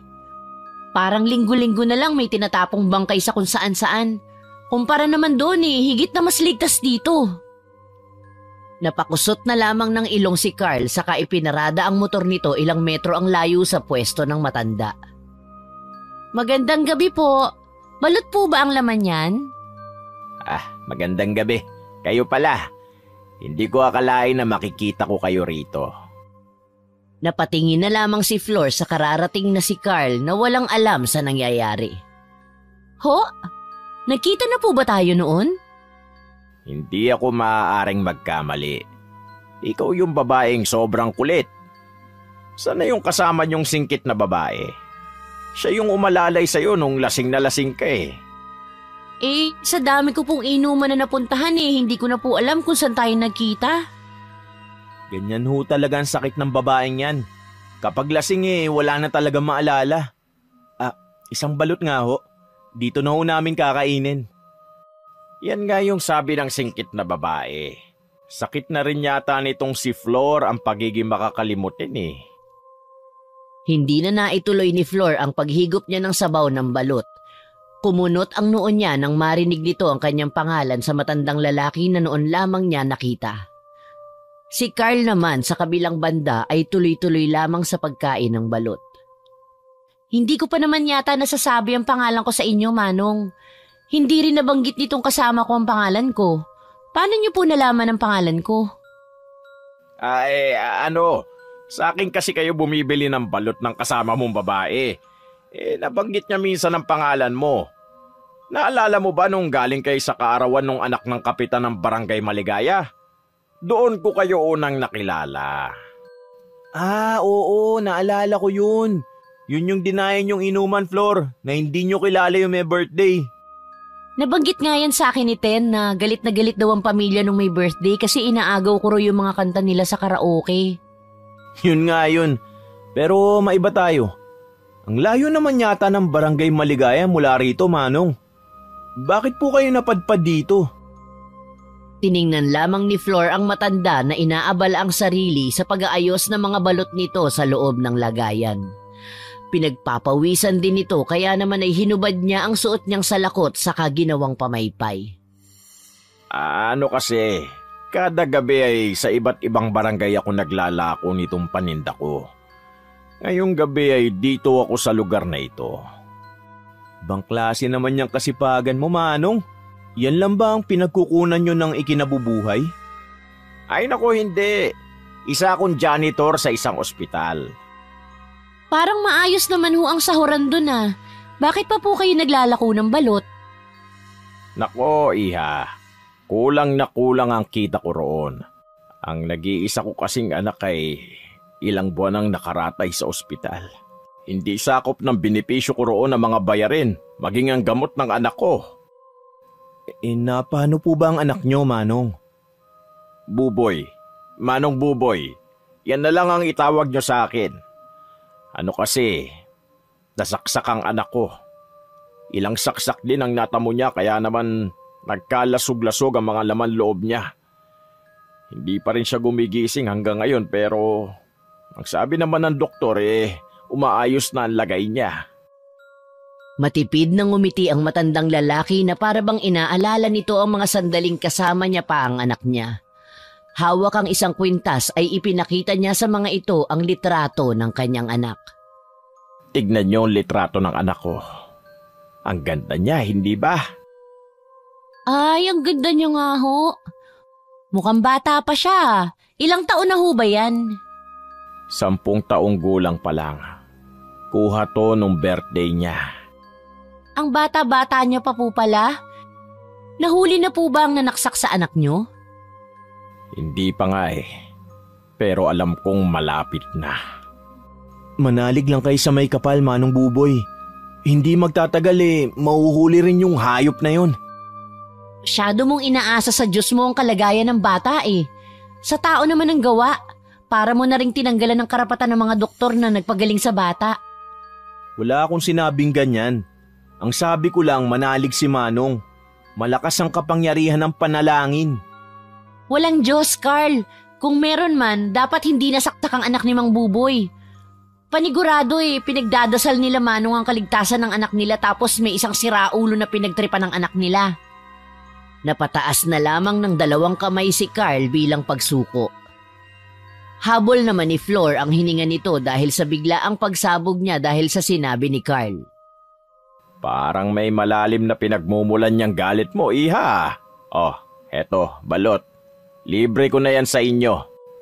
Speaker 2: Parang linggo-linggo na lang may tinatapong bangkay sa kung saan-saan. Kumpara naman doon higit na mas ligtas dito.
Speaker 3: Napakusot na lamang ng ilong si Carl saka ipinarada ang motor nito ilang metro ang layo sa pwesto ng matanda.
Speaker 2: Magandang gabi po. Balot po ba ang laman yan?
Speaker 4: Magandang gabi. Kayo pala. Hindi ko akalain na makikita ko kayo rito.
Speaker 3: Napatingin na lamang si Flor sa kararating na si Carl na walang alam sa nangyayari.
Speaker 2: Ho? Nakita na po ba tayo noon?
Speaker 4: Hindi ako maaaring magkamali. Ikaw yung babaeng sobrang kulit. Sana yung kasama niyong singkit na babae. Siya yung umalalay sa'yo nung lasing na lasing ka eh.
Speaker 2: Sa dami ko pong inuman na napuntahan hindi ko na po alam kung saan tayo nagkita.
Speaker 4: Ganyan ho talaga ang sakit ng babaeng yan. Kapag lasing wala na talaga maalala. Isang balot nga ho. Dito na ho namin kakainin. Yan nga yung sabi ng singkit na babae. Sakit na rin yata nitong si Flor ang pagiging makakalimutin eh.
Speaker 3: Hindi na naituloy ni Flor ang paghigop niya ng sabaw ng balot. Kumunot ang noon niya nang marinig nito ang kanyang pangalan sa matandang lalaki na noon lamang niya nakita. Si Carl naman sa kabilang banda ay tuloy-tuloy lamang sa pagkain ng balot.
Speaker 2: Hindi ko pa naman yata nasasabi ang pangalan ko sa inyo, Manong. Hindi rin nabanggit nitong kasama ko ang pangalan ko. Paano niyo po nalaman ang pangalan ko?
Speaker 4: Sa akin kasi kayo bumibili ng balot ng kasama mong babae. Nabanggit niya minsan ang pangalan mo. Naalala mo ba nung galing kayo sa kaarawan ng anak ng kapitan ng Barangay Maligaya? Doon ko kayo unang nakilala. Oo, naalala ko yun. Yun yung dinayan yung inuman, Flor, na hindi nyo kilala yung may birthday.
Speaker 2: Nabanggit nga yan sa akin ni Ten na galit daw ang pamilya nung may birthday kasi inaagaw ko raw yung mga kanta nila sa karaoke.
Speaker 4: Yun nga yun. Pero maiba tayo. Ang layo naman yata ng Barangay Maligaya mula rito, Manong. Bakit po kayo napadpad dito?
Speaker 3: Tiningnan lamang ni Flor ang matanda na inaabala ang sarili sa pag-aayos ng mga balot nito sa loob ng lagayan. Pinagpapawisan din ito kaya naman ay hinubad niya ang suot niyang salakot saka ginawang pamaypay.
Speaker 4: Kasi, kada gabi ay sa iba't ibang barangay ako naglalako nitong paninda ko. Ngayong gabi ay dito ako sa lugar na ito. Ibang klase naman niyang kasipagan mo, Manong. Yan lang ba ang pinagkukunan niyo ng ikinabubuhay? Ay nako, hindi. Isa akong janitor sa isang ospital.
Speaker 2: Parang maayos naman ho ang sahuran dun Bakit pa po kayo naglalako ng balot?
Speaker 4: Nako, iha. Kulang na kulang ang kita ko roon. Ang nag-iisa ko kasing anak ay
Speaker 5: Ilang buwan ang nakaratay sa ospital. Hindi sakop ng benepisyo ko roon ang mga bayarin, maging ang gamot ng anak ko.
Speaker 4: Na paano po ba ang anak nyo, Manong?
Speaker 5: Buboy, Manong Buboy, yan na lang ang itawag nyo sa akin. Ano kasi, nasaksak ang anak ko. Ilang saksak din ang natamo niya kaya naman nagkalasog-lasog ang mga laman loob niya. Hindi pa rin siya gumigising hanggang ngayon pero ang sabi naman ng doktor umaayos na ang lagay niya.
Speaker 3: Matipid nang ngumiti ang matandang lalaki na para bang inaalala nito ang mga sandaling kasama niya pa ang anak niya. Hawak ang isang kwintas ay ipinakita niya sa mga ito ang litrato ng kanyang anak.
Speaker 5: Tignan niyo ang litrato ng anak ko. Ang ganda niya, hindi ba?
Speaker 2: Ay, ang ganda niya nga ho. Mukhang bata pa siya. Ilang taon na ho ba yan?
Speaker 5: 10 taong gulang pa lang. Kuha to nung birthday niya.
Speaker 2: Ang bata-bata niya pa po pala. Nahuli na po ba ang nanaksak sa anak niyo?
Speaker 5: Hindi pa nga pero alam kong malapit na.
Speaker 4: Manalig lang kayo sa may kapal, Manong Buboy. Hindi magtatagal mahuhuli rin yung hayop na yon.
Speaker 2: Masyado mong inaasa sa Diyos mo ang kalagayan ng bata Sa tao naman ang gawa. Para mo na ring tinanggalan ng karapatan ng mga doktor na nagpagaling sa bata.
Speaker 4: Wala akong sinabing ganyan. Ang sabi ko lang manalig si Manong. Malakas ang kapangyarihan ng panalangin.
Speaker 2: Walang Diyos, Carl. Kung meron man, dapat hindi nasaktak ang anak ni Mang Buboy. Panigurado pinagdadasal nila Manong ang kaligtasan ng anak nila tapos may isang siraulo na pinagtripan ng anak nila.
Speaker 3: Napataas na lamang ng 2 kamay si Carl bilang pagsuko. Habol naman ni Flor ang hininga nito dahil sa biglaang pagsabog niya dahil sa sinabi ni Carl.
Speaker 5: Parang may malalim na pinagmumulan niyang galit mo, iha. Oh, eto, balot. Libre ko na yan sa inyo.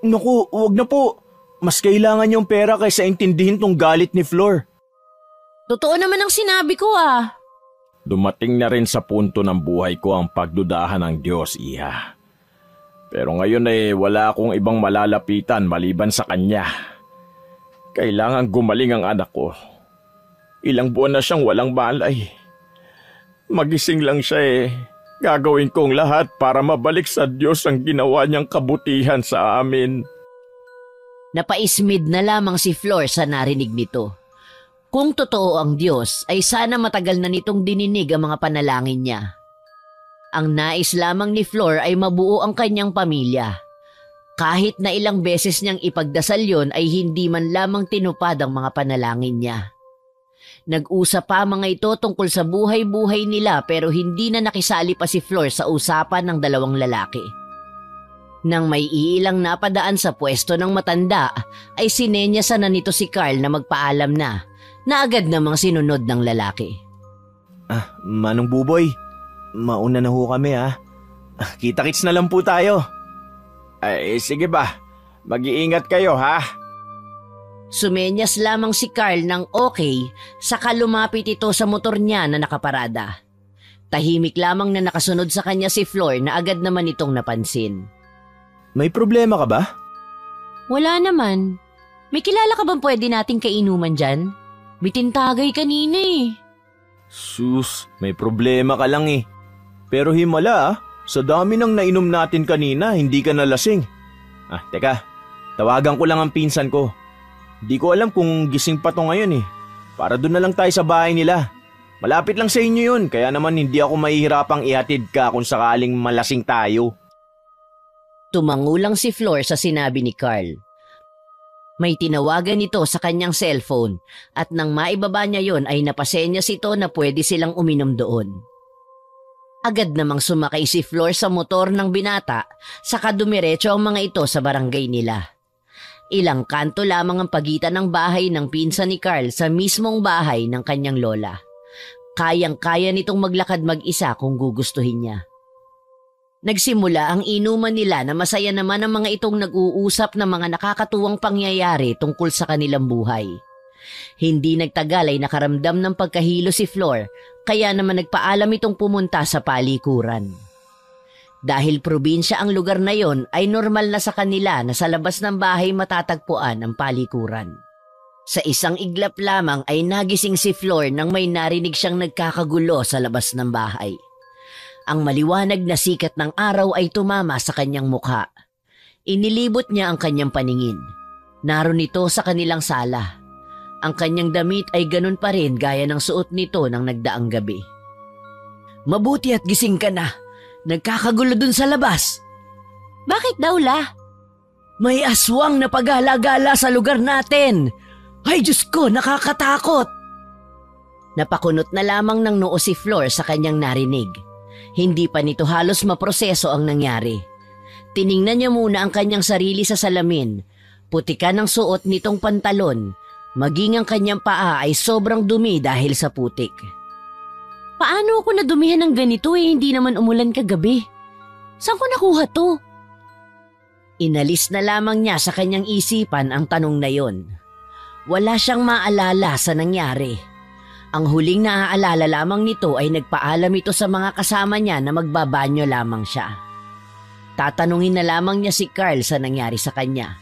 Speaker 4: Naku, wag na po. Mas kailangan yung pera kaysa intindihin tong galit ni Flor.
Speaker 2: Totoo naman ang sinabi ko
Speaker 5: Dumating na rin sa punto ng buhay ko ang pagdudahan ng Diyos, iha. Pero ngayon wala akong ibang malalapitan maliban sa kanya. Kailangan gumaling ang anak ko. Ilang buwan na siyang walang malay. Magising lang siya Gagawin kong lahat para mabalik sa Diyos ang ginawa niyang kabutihan sa amin.
Speaker 3: Napaismid na lamang si Flor sa narinig nito. Kung totoo ang Diyos, ay sana matagal na nitong dininig ang mga panalangin niya. Ang nais lamang ni Flor ay mabuo ang kanyang pamilya. Kahit na ilang beses niyang ipagdasal yon ay hindi man lamang tinupad ang mga panalangin niya. Nag-usap pa mga ito tungkol sa buhay-buhay nila pero hindi na nakisali pa si Flor sa usapan ng 2 lalaki. Nang may iilang napadaan sa pwesto ng matanda, ay sinenyasan na nito si Carl na magpaalam na agad namang sinunod ng lalaki.
Speaker 4: Manong Buboy, mauna na ho kami Kita-kits na lang po tayo.
Speaker 5: Ay, sige ba? Mag-iingat kayo ha?
Speaker 3: Sumenyas lamang si Carl ng okay, saka lumapit ito sa motor niya na nakaparada. Tahimik lamang na nakasunod sa kanya si Flor na agad naman itong napansin.
Speaker 4: May problema ka ba?
Speaker 2: Wala naman. May kilala ka bang pwede nating kainuman dyan? Bitintagay kanina
Speaker 4: Sus, may problema ka lang Pero himala sa dami ng nainom natin kanina, hindi ka nalasing. Teka, tawagan ko lang ang pinsan ko. Di ko alam kung gising pa to ngayon Para doon na lang tayo sa bahay nila. Malapit lang sa inyo yun, kaya naman hindi ako mahihirapang ihatid ka kung sakaling malasing tayo.
Speaker 3: Tumangulang si Flor sa sinabi ni Carl. May tinawagan ito sa kanyang cellphone at nang maibaba niya yon ay napasenyas ito na pwede silang uminom doon. Agad namang sumakay si Flor sa motor ng binata saka dumiretso ang mga ito sa barangay nila. Ilang kanto lamang ang pagitan ng bahay ng pinsan ni Carl sa mismong bahay ng kanyang lola. Kayang-kaya nitong maglakad mag-isa kung gugustuhin niya. Nagsimula ang inuman nila na masaya naman ang mga itong nag-uusap ng mga nakakatuwang pangyayari tungkol sa kanilang buhay. Hindi nagtagal ay nakaramdam ng pagkahilo si Flor kaya naman nagpaalam itong pumunta sa palikuran. Dahil probinsya ang lugar na yon, ay normal na sa kanila na sa labas ng bahay matatagpuan ang palikuran. Sa isang iglap lamang ay nagising si Flor nang may narinig siyang nagkakagulo sa labas ng bahay. Ang maliwanag na sikat ng araw ay tumama sa kanyang mukha. Inilibot niya ang kanyang paningin. Naroon ito sa kanilang sala. Ang kanyang damit ay ganun pa rin gaya ng suot nito ng nagdaang gabi.
Speaker 1: Mabuti at gising ka na. Nagkakagulo dun sa labas.
Speaker 2: Bakit daw, La?
Speaker 1: May aswang na pagala-gala sa lugar natin. Ay Diyos ko, nakakatakot.
Speaker 3: Napakunot na lamang ng noo si Flor sa kanyang narinig. Hindi pa nito halos maproseso ang nangyari. Tiningnan niya muna ang kanyang sarili sa salamin. Putikan ang suot nitong pantalon. Maging ang kanyang paa ay sobrang dumi dahil sa putik.
Speaker 2: Paano ako nadumihan ng ganito hindi naman umulan kagabi? Saan ko nakuha to?
Speaker 3: Inalis na lamang niya sa kanyang isipan ang tanong na yon. Wala siyang maalala sa nangyari. Ang huling naaalala lamang nito ay nagpaalam ito sa mga kasama niya na magbabanyo lamang siya. Tatanungin na lamang niya si Carl sa nangyari sa kanya.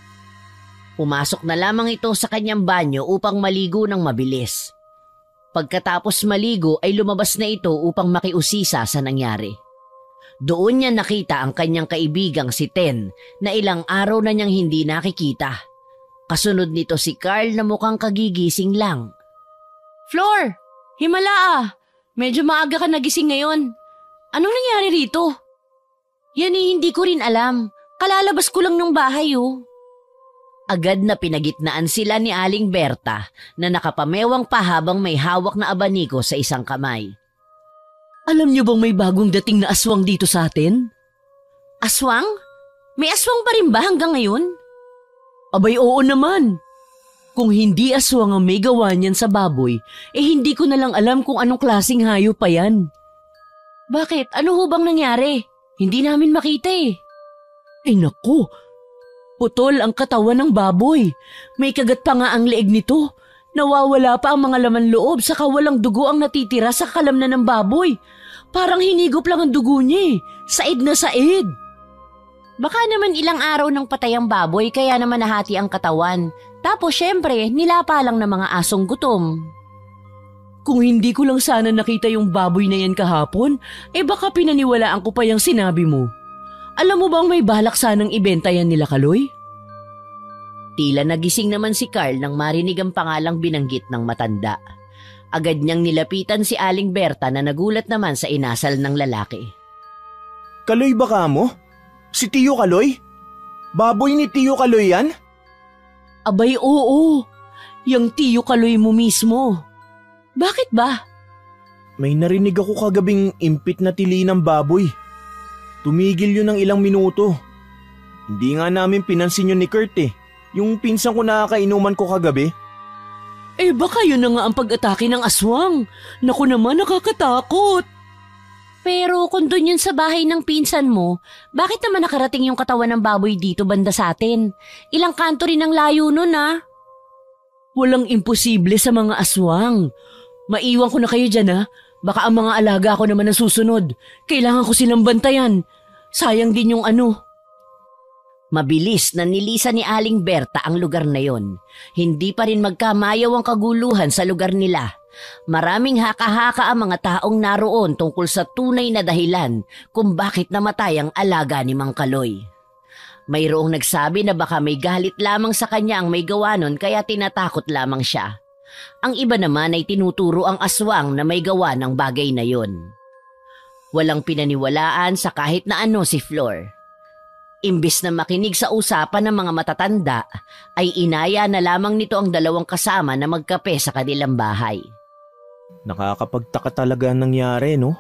Speaker 3: Pumasok na lamang ito sa kanyang banyo upang maligo ng mabilis. Pagkatapos maligo ay lumabas na ito upang makiusisa sa nangyari. Doon niya nakita ang kanyang kaibigang si Ten na ilang araw na niyang hindi nakikita. Kasunod nito si Carl na mukhang kagigising lang.
Speaker 2: Flor! Himala ah! Medyo maaga ka nagising ngayon. Anong nangyari rito? Yan hindi ko rin alam. Kalalabas ko lang ng bahay
Speaker 3: Agad na pinagitnaan sila ni Aling Berta na nakapamewang pa habang may hawak na abaniko sa isang kamay.
Speaker 1: Alam niyo bang may bagong dating na aswang dito sa atin?
Speaker 2: Aswang? May aswang pa rin ba hanggang ngayon?
Speaker 1: Abay oo naman. Kung hindi aswang ang may gawa niyan sa baboy, hindi ko na lang alam kung anong klaseng hayop pa yan.
Speaker 2: Bakit? Ano ho bang nangyari? Hindi namin makita
Speaker 1: Ay naku! Putol ang katawan ng baboy. May kagat pa nga ang leeg nito. Nawawala pa ang mga laman loob saka walang dugo ang natitira sa kalamnan ng baboy. Parang hinigop lang ang dugo niya Said na said.
Speaker 2: Baka naman ilang araw ng patay ang baboy kaya naman nahati ang katawan. Tapos syempre, nilapa lang ng mga asong gutom.
Speaker 1: Kung hindi ko lang sana nakita yung baboy na yan kahapon, baka pinaniwalaan ko pa yung sinabi mo. Alam mo bang may balak sanang ibenta yan nila Kaloy?
Speaker 3: Tila nagising naman si Carl nang marinig ang pangalang binanggit ng matanda. Agad niyang nilapitan si Aling Berta na nagulat naman sa inasal ng lalaki.
Speaker 4: Kaloy baka mo? Si Tiyo Kaloy? Baboy ni Tiyo Kaloy yan?
Speaker 1: Abay oo, yung Tiyo Kaloy mo mismo.
Speaker 2: Bakit ba?
Speaker 4: May narinig ako kagabing impit na tili ng baboy. Tumigil yun ng ilang minuto. Hindi nga namin pinansin yun ni Kurt Yung pinsan ko nakakainuman ko kagabi.
Speaker 1: Baka yun na nga ang pag-atake ng aswang. Naku naman, nakakatakot.
Speaker 2: Pero kung doon yun sa bahay ng pinsan mo, bakit naman nakarating yung katawan ng baboy dito banda sa atin? Ilang kanto rin ang layo nun
Speaker 1: Walang imposible sa mga aswang. Maiwan ko na kayo dyan Baka ang mga alaga ko naman ang susunod. Kailangan ko silang bantayan. Sayang din yung
Speaker 3: Mabilis na nilisa ni Aling Berta ang lugar na yon. Hindi pa rin magkamayaw ang kaguluhan sa lugar nila. Maraming haka-haka ang mga taong naroon tungkol sa tunay na dahilan kung bakit namatay ang alaga ni Mang Kaloy. Mayroong nagsabi na baka may galit lamang sa kanya ang may gawa nun kaya tinatakot lamang siya. Ang iba naman ay tinuturo ang aswang na may gawa ng bagay na yon. Walang pinaniwalaan sa kahit na ano si Flor. Imbis na makinig sa usapan ng mga matatanda, ay inaya na lamang nito ang dalawang kasama na magkape sa kanilang bahay.
Speaker 4: Nakakapagtaka talaga ang nangyari, no?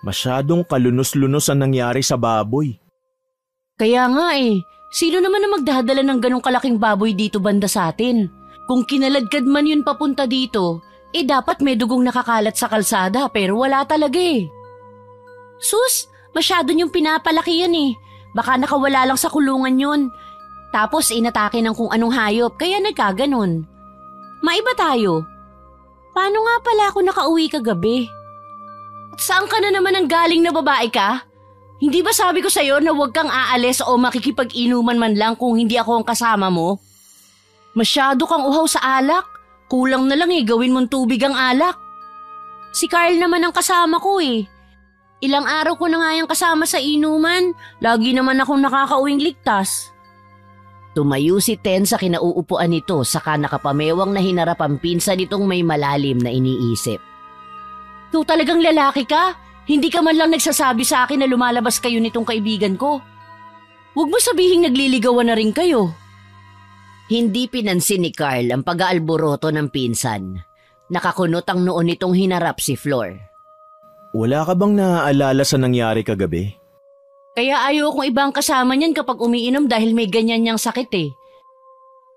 Speaker 4: Masyadong kalunos-lunos ang nangyari sa baboy.
Speaker 2: Kaya nga sino naman na magdadala ng ganong kalaking baboy dito banda sa atin? Kung kinaladkad man yun papunta dito, dapat may dugong nakakalat sa kalsada pero wala talaga Sus, masyado niyong pinapalaki yan Baka nakawala lang sa kulungan yun. Tapos inatake ng kung anong hayop kaya nagkaganon. Maiba tayo. Paano nga pala ako nakauwi kagabi? At saan ka na naman ang galing na babae ka? Hindi ba sabi ko sa'yo na huwag kang aalis o makikipag-inuman man lang kung hindi ako ang kasama mo? Masyado kang uhaw sa alak. Kulang na lang gawin mong tubig ang alak. Si Carl naman ang kasama ko Ilang araw ko na nga yung kasama sa inuman. Lagi naman akong nakakauwing ligtas.
Speaker 3: Tumayo si Ten sa kinauupuan nito saka nakapamewang na hinarap ang pinsan nitong may malalim na iniisip.
Speaker 2: Ikaw talagang lalaki ka? Hindi ka man lang nagsasabi sa akin na lumalabas kayo nitong kaibigan ko. Huwag mo sabihing nagliligawan na rin kayo.
Speaker 3: Hindi pinansin ni Carl ang pag-aalboroto ng pinsan. Nakakunot ang noon nitong hinarap si Flor.
Speaker 4: Wala ka bang naaalala sa nangyari kagabi?
Speaker 2: Kaya ayaw kong ibang kasama niyan kapag umiinom dahil may ganyan niyang sakit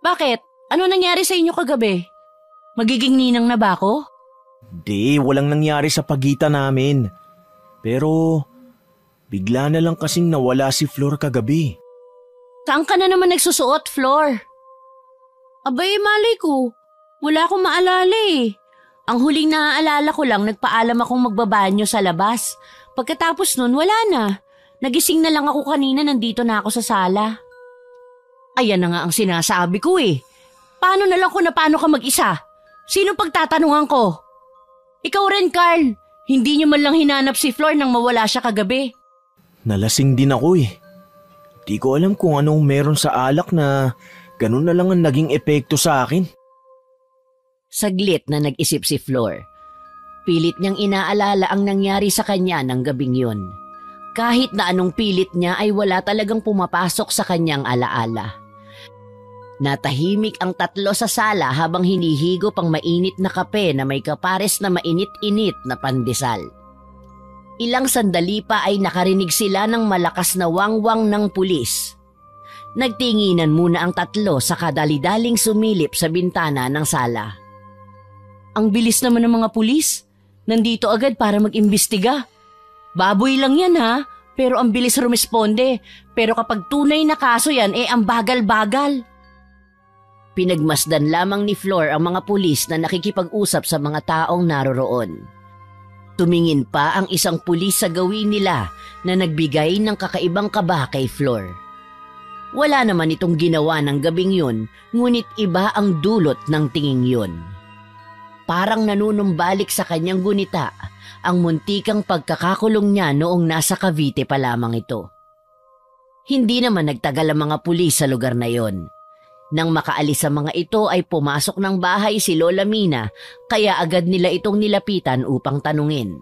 Speaker 2: Bakit? Ano nangyari sa inyo kagabi? Magiging ninang na ba ako?
Speaker 4: Di, walang nangyari sa pagitan namin. Pero bigla na lang kasing nawala si Flor kagabi.
Speaker 2: Saan ka na naman nagsusuot, Flor? Abay, malay ko. Wala akong maalala Ang huling naaalala ko lang nagpaalam akong magbabanyo sa labas. Pagkatapos nun, wala na. Nagising na lang ako kanina, nandito na ako sa sala. Ayan na nga ang sinasabi ko Paano na lang kung paano ka mag-isa? Sino pagtatanungan ko? Ikaw rin, Carl. Hindi niyo man lang hinanap si Flor nang mawala siya kagabi.
Speaker 4: Nalasing din ako Di ko alam kung anong meron sa alak na ganun na lang ang naging epekto sa akin.
Speaker 3: Saglit na nag-isip si Flor. Pilit niyang inaalala ang nangyari sa kanya ng gabing yun. Kahit na anong pilit niya ay wala talagang pumapasok sa kanyang alaala. Natahimik ang tatlo sa sala habang hinihigop ang mainit na kape na may kapares na mainit-init na pandesal. Ilang sandali pa ay nakarinig sila ng malakas na wangwang ng pulis. Nagtinginan muna ang tatlo sa kadali-daling sumilip sa bintana ng sala.
Speaker 2: Ang bilis naman ng mga pulis. Nandito agad para mag-imbestiga. Baboy lang yan pero ang bilis rumisponde. Pero kapag tunay na kaso yan ang bagal-bagal.
Speaker 3: Pinagmasdan lamang ni Flor ang mga pulis na nakikipag-usap sa mga taong naroroon. Tumingin pa ang isang pulis sa gawin nila na nagbigay ng kakaibang kaba kay Flor. Wala naman itong ginawa ng gabing yun, ngunit iba ang dulot ng tinging yun. Parang nanunumbalik sa kanyang gunita ang muntikang pagkakakulong niya noong nasa Cavite pa lamang ito. Hindi naman nagtagal ang mga pulis sa lugar na yon. Nang makaalis sa mga ito ay pumasok ng bahay si Lola Mina kaya agad nila itong nilapitan upang tanungin.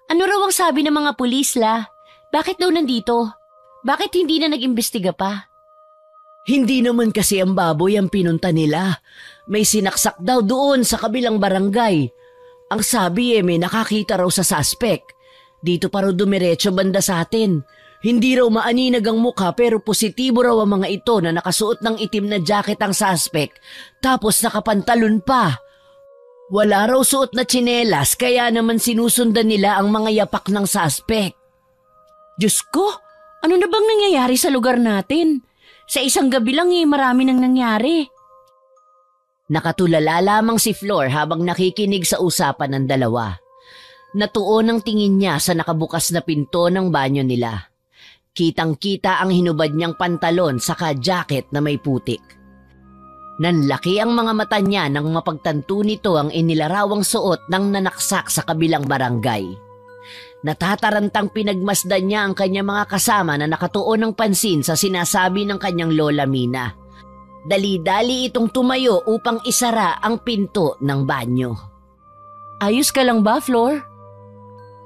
Speaker 2: Ano raw ang sabi ng mga pulis, La? Bakit daw nandito? Bakit hindi na nag-imbestiga pa?
Speaker 3: Hindi naman kasi ang baboy ang pinunta nila. May sinaksak daw doon sa kabilang barangay. Ang sabi may nakakita raw sa suspect. Dito pa raw dumiretso banda sa atin. Hindi raw maaninag ang mukha pero positibo raw ang mga ito na nakasuot ng itim na jacket ang suspect tapos nakapantalon pa. Wala raw suot na tsinelas kaya naman sinusundan nila ang mga yapak ng suspect.
Speaker 2: Diyos ko, ano na bang nangyayari sa lugar natin? Sa isang gabi lang marami nang nangyari.
Speaker 3: Nakatulala lamang si Flor habang nakikinig sa usapan ng dalawa. Natuon ang tingin niya sa nakabukas na pinto ng banyo nila. Kitang-kita ang hinubad niyang pantalon saka jacket na may putik. Nanlaki ang mga mata niya nang mapagtanto nito ang inilarawang suot ng nanaksak sa kabilang barangay. Natatarantang pinagmasdan niya ang kanyang mga kasama na nakatuon ng pansin sa sinasabi ng kanyang Lola Mina. Dali-dali itong tumayo upang isara ang pinto ng banyo.
Speaker 2: Ayos ka lang ba, Flor?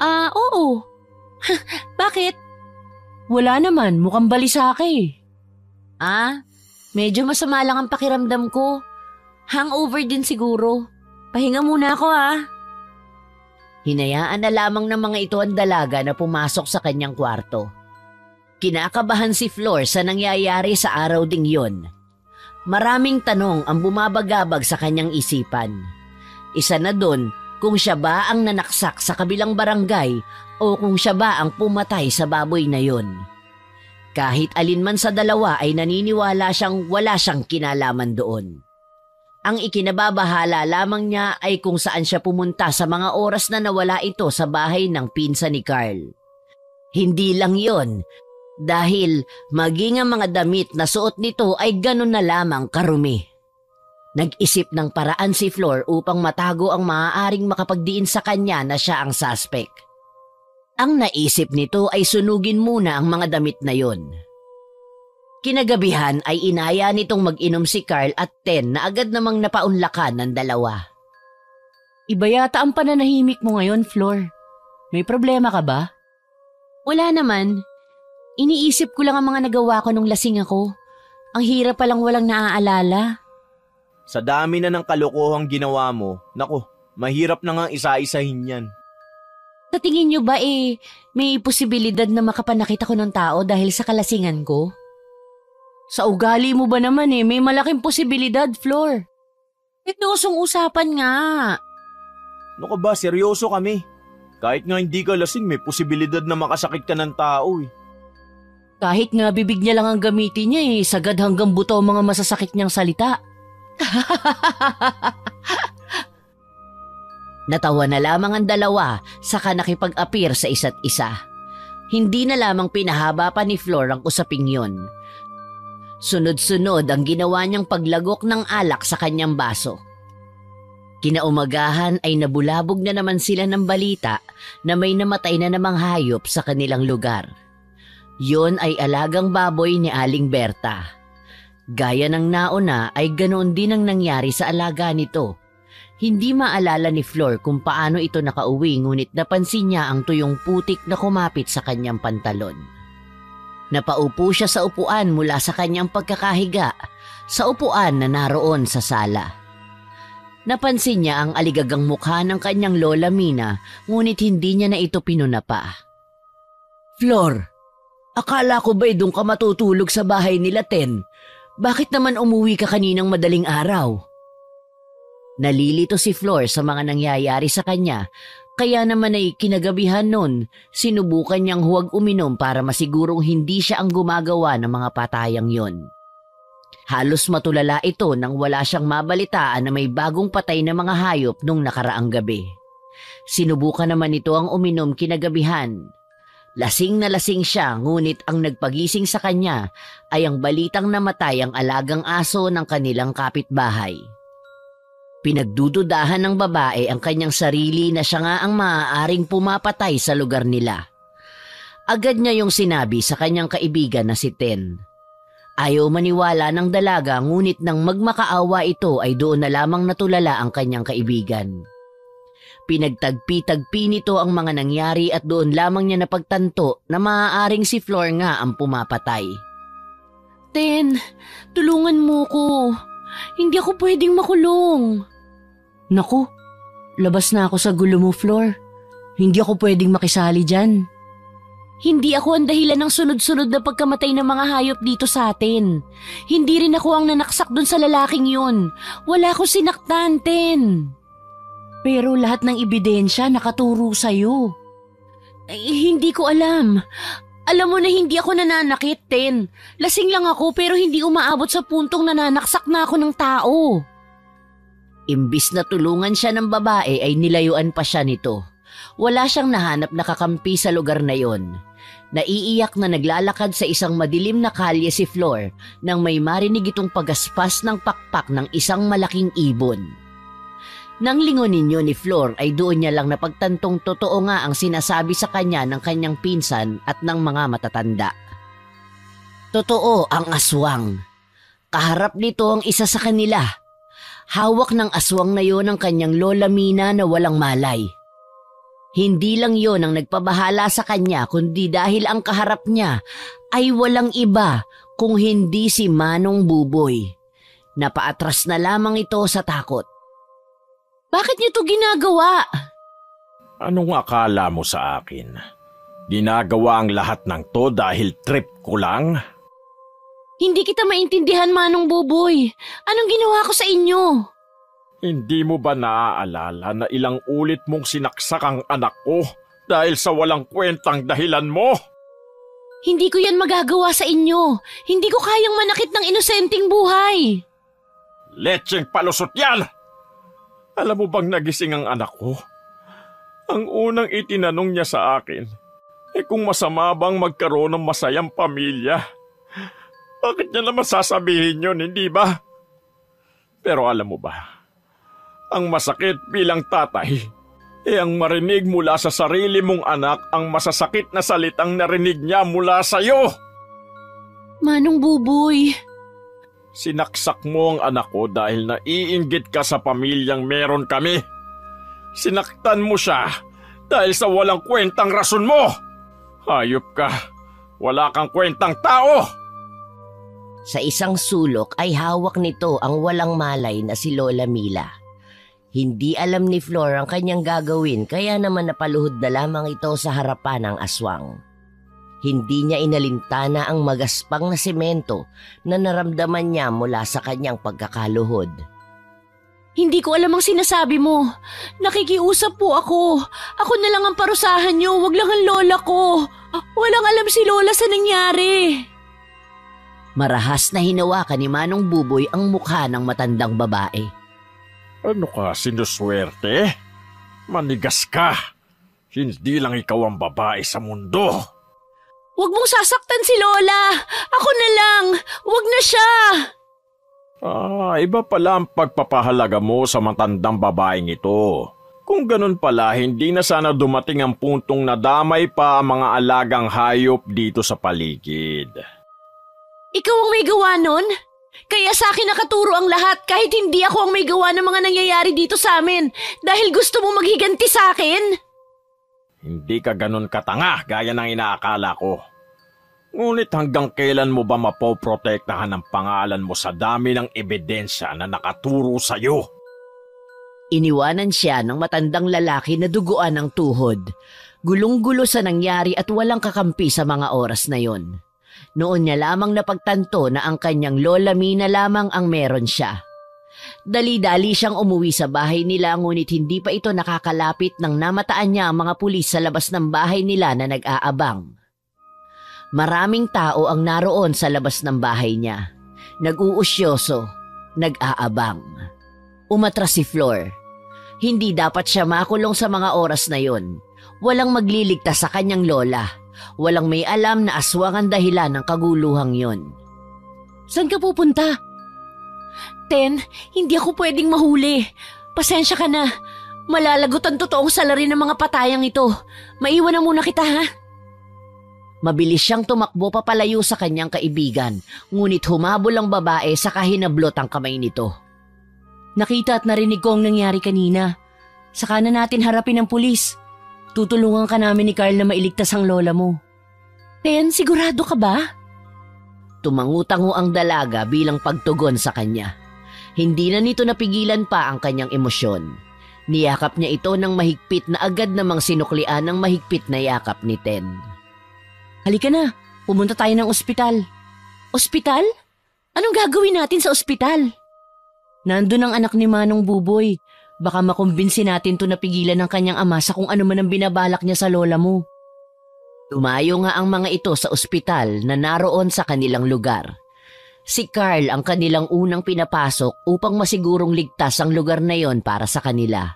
Speaker 2: Oo. Bakit? Wala naman, mukhang balisa ka
Speaker 3: Medyo masama lang ang pakiramdam ko. Hangover din siguro. Pahinga muna ako Hinayaan na lamang ng mga ito ang dalaga na pumasok sa kanyang kwarto. Kinakabahan si Flor sa nangyayari sa araw ding yon. Maraming tanong ang bumabagabag sa kanyang isipan. Isa na doon kung siya ba ang nanaksak sa kabilang barangay o kung siya ba ang pumatay sa baboy na yon. Kahit alinman sa dalawa ay naniniwala siyang wala siyang kinalaman doon. Ang ikinababahala lamang niya ay kung saan siya pumunta sa mga oras na nawala ito sa bahay ng pinsan ni Carl. Hindi lang yon, dahil maging ang mga damit na suot nito ay ganun na lamang karumi. Nag-isip ng paraan si Flor upang matago ang maaaring makapagdiin sa kanya na siya ang suspect. Ang naisip nito ay sunugin muna ang mga damit na yon. Kinagabihan ay inaya nitong mag-inom si Carl at Ten na agad namang napaunlakan ng dalawa.
Speaker 2: Iba yata ang pananahimik mo ngayon, Flor. May problema ka ba? Wala naman. Iniisip ko lang ang mga nagawa ko nung lasing ako. Ang hirap palang walang naaalala.
Speaker 4: Sa dami na ng kalokohang ginawa mo, nako, mahirap na nga isa-isahin yan.
Speaker 2: Sa tingin nyo ba may posibilidad na makapanakit ako ng tao dahil sa kalasingan ko? Sa ugali mo ba naman may malaking posibilidad, Flor. Seryosyong usapan nga.
Speaker 4: Ano ka ba, seryoso kami. Kahit nga hindi ka lasing, may posibilidad na makasakit ka ng tao
Speaker 2: Kahit nga bibig niya lang ang gamitin niya sagad hanggang buto ang mga masasakit niyang salita.
Speaker 3: Natawa na lamang ang dalawa saka nakipag-appear sa isa't isa. Hindi na lamang pinahaba pa ni Flor ang usaping yon. Sunod-sunod ang ginawa niyang paglagok ng alak sa kanyang baso. Kinaumagahan ay nabulabog na naman sila ng balita na may namatay na namang hayop sa kanilang lugar. Yon ay alagang baboy ni Aling Berta. Gaya ng nauna ay ganoon din ang nangyari sa alaga nito. Hindi maalala ni Flor kung paano ito nakauwi ngunit napansin niya ang tuyong putik na kumapit sa kanyang pantalon. Napaupo siya sa upuan mula sa kanyang pagkakahiga, sa upuan na naroon sa sala. Napansin niya ang aligagang mukha ng kanyang lola Mina ngunit hindi niya na ito pinunapa. Flor, akala ko ba'y doon ka matutulog sa bahay nila Ten? Bakit naman umuwi ka kaninang madaling araw? Nalilito si Flor sa mga nangyayari sa kanya, kaya naman ay kinagabihan nun, sinubukan niyang huwag uminom para masigurong hindi siya ang gumagawa ng mga patayang yon. Halos matulala ito nang wala siyang mabalitaan na may bagong patay na mga hayop nung nakaraang gabi. Sinubukan naman ito ang uminom kinagabihan. Lasing na lasing siya ngunit ang nagpagising sa kanya ay ang balitang namatay ang alagang aso ng kanilang kapitbahay. Pinagdududahan ng babae ang kanyang sarili na siya nga ang maaaring pumapatay sa lugar nila. Agad niya yung sinabi sa kanyang kaibigan na si Ten. Ayaw maniwala ng dalaga ngunit nang magmakaawa ito ay doon na lamang natulala ang kanyang kaibigan. Pinagtagpi-tagpi nito ang mga nangyari at doon lamang niya napagtanto na maaaring si Flor nga ang pumapatay.
Speaker 2: Ten, tulungan mo ko. Hindi ako pwedeng makulong. Naku, labas na ako sa gulo mo, Flor. Hindi ako pwedeng makisali dyan. Hindi ako ang dahilan ng sunod-sunod na pagkamatay ng mga hayop dito sa atin. Hindi rin ako ang nanaksak dun sa lalaking yun. Wala akong sinaktan, Ten. Pero lahat ng ebidensya nakaturo sa'yo. Hindi ko alam. Alam mo na hindi ako nananakit, Ten. Lasing lang ako pero hindi umaabot sa puntong nananaksak na ako ng tao.
Speaker 3: Imbis na tulungan siya ng babae ay nilayuan pa siya nito. Wala siyang nahanap na kakampi sa lugar na yon. Naiiyak na naglalakad sa isang madilim na kalye si Flor nang may marinig itong pagaspas ng pakpak ng isang malaking ibon. Nang lingunin niyo ni Flor ay doon niya lang napagtantong totoo nga ang sinasabi sa kanya ng kanyang pinsan at ng mga matatanda. Totoo ang aswang. Kaharap nito ang isa sa kanila. Hawak ng aswang na yon ang kanyang lola Mina na walang malay. Hindi lang yon ang nagpabahala sa kanya kundi dahil ang kaharap niya ay walang iba kung hindi si Manong Buboy. Napaatras na lamang ito sa takot.
Speaker 2: Bakit niyo to ginagawa?
Speaker 5: Anong akala mo sa akin? Ginagawa ang lahat ng to dahil trip ko lang?
Speaker 2: Hindi kita maintindihan, Manong Buboy. Anong ginawa ko sa inyo?
Speaker 5: Hindi mo ba naaalala na ilang ulit mong sinaksak ang anak ko dahil sa walang kwentang dahilan mo?
Speaker 2: Hindi ko yan magagawa sa inyo. Hindi ko kayang manakit ng inosenteng buhay.
Speaker 5: Letseng palusot yan! Alam mo bang nagising ang anak ko? Ang unang itinanong niya sa akin Kung masama bang magkaroon ng masayang pamilya, bakit niya naman sasabihin yun, hindi ba? Pero alam mo ba, ang masakit bilang tatay, ang marinig mula sa sarili mong anak ang masasakit na salitang narinig niya mula sa'yo.
Speaker 2: Manong Buboy.
Speaker 5: Sinaksak mo ang anak ko dahil naiinggit ka sa pamilyang meron kami. Sinaktan mo siya dahil sa walang kwentang rason mo. Hayop ka. Wala kang kwentang tao.
Speaker 3: Sa isang sulok ay hawak nito ang walang malay na si Lola Mila. Hindi alam ni Flor ang kanyang gagawin kaya naman napaluhod na lamang ito sa harapan ng aswang. Hindi niya inalintana ang magaspang na semento na naramdaman niya mula sa kanyang pagkakaluhod.
Speaker 2: Hindi ko alam ang sinasabi mo. Nakikiusap po ako. Ako na lang ang parusahan niyo, wag lang ang lola ko. Walang alam si Lola sa nangyari.
Speaker 3: Marahas na hinawakan ni Manong Buboy ang mukha ng matandang babae.
Speaker 5: Ano ka, sinuswerte? Manigas ka. Hindi lang ikaw ang babae sa mundo.
Speaker 2: Huwag mong sasaktan si Lola. Ako na lang. Huwag na siya.
Speaker 5: Iba pala ang pagpapahalaga mo sa matandang babaeng ito. Kung ganun pala, hindi na sana dumating ang puntong nadamay pa ang mga alagang hayop dito sa paligid.
Speaker 2: Ikaw ang may gawa nun? Kaya sa akin nakaturo ang lahat kahit hindi ako ang may gawa ng mga nangyayari dito sa amin dahil gusto mo maghiganti sa akin?
Speaker 5: Hindi ka ganun katanga gaya ng inaakala ko. Ngunit hanggang kailan mo ba mapoprotektahan ang pangalan mo sa dami ng ebidensya na nakaturo sa'yo?
Speaker 3: Iniwanan siya ng matandang lalaki na duguan ng tuhod. Gulong-gulo sa nangyari at walang kakampi sa mga oras na yon. Noon niya lamang napagtanto na ang kanyang Lola Mina lamang ang meron siya. Dali-dali siyang umuwi sa bahay nila ngunit hindi pa ito nakakalapit nang namataan niya ang mga pulis sa labas ng bahay nila na nag-aabang. Maraming tao ang naroon sa labas ng bahay niya. Nag-uusyoso, nag-aabang. Umatras si Flor. Hindi dapat siya makulong sa mga oras na yon. Walang magliligtas sa kanyang lola. Walang may alam na aswang ang dahilan ng kaguluhang yon.
Speaker 2: Saan ka pupunta? Ten, hindi ako pwedeng mahuli. Pasensya ka na. Malalagot ang totoong salarin ng mga patayang ito. Maiwan na muna kita, ha?
Speaker 3: Mabilis siyang tumakbo papalayo sa kanyang kaibigan, ngunit humabol ang babae sa kahinablot ang kamay nito.
Speaker 2: Nakita at narinig ko ang nangyari kanina. Saka na natin harapin ang pulis. Tutulungan ka namin ni Carl na mailigtas ang lola mo. Ten, sigurado ka ba?
Speaker 3: Tumangutango ang dalaga bilang pagtugon sa kanya. Hindi na nito napigilan pa ang kanyang emosyon. Niyakap niya ito ng mahigpit na agad namang sinuklian ng mahigpit na yakap ni Ten.
Speaker 2: Halika na, pumunta tayo ng ospital. Ospital? Anong gagawin natin sa ospital? Nandun ang anak ni Manong Buboy. Baka makumbinsi natin to na pigilan ng kanyang ama sa kung ano man ang binabalak niya sa lola mo.
Speaker 3: Tumayo nga ang mga ito sa ospital na naroon sa kanilang lugar. Si Carl ang kanilang unang pinapasok upang masigurong ligtas ang lugar na yon para sa kanila.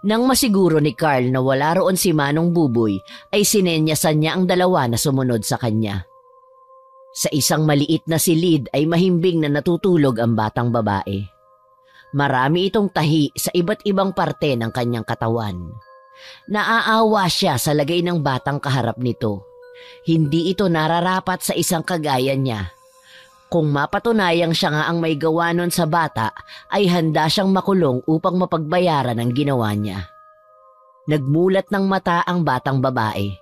Speaker 3: Nang masiguro ni Carl na wala roon si Manong Buboy, ay sinenyasan niya ang dalawa na sumunod sa kanya. Sa isang maliit na silid ay mahimbing na natutulog ang batang babae. Marami itong tahi sa iba't ibang parte ng kanyang katawan. Naaawa siya sa lagay ng batang kaharap nito. Hindi ito nararapat sa isang kagaya niya. Kung mapatunayang siya nga ang may gawa nun sa bata, ay handa siyang makulong upang mapagbayaran ang ginawa niya. Nagmulat ng mata ang batang babae.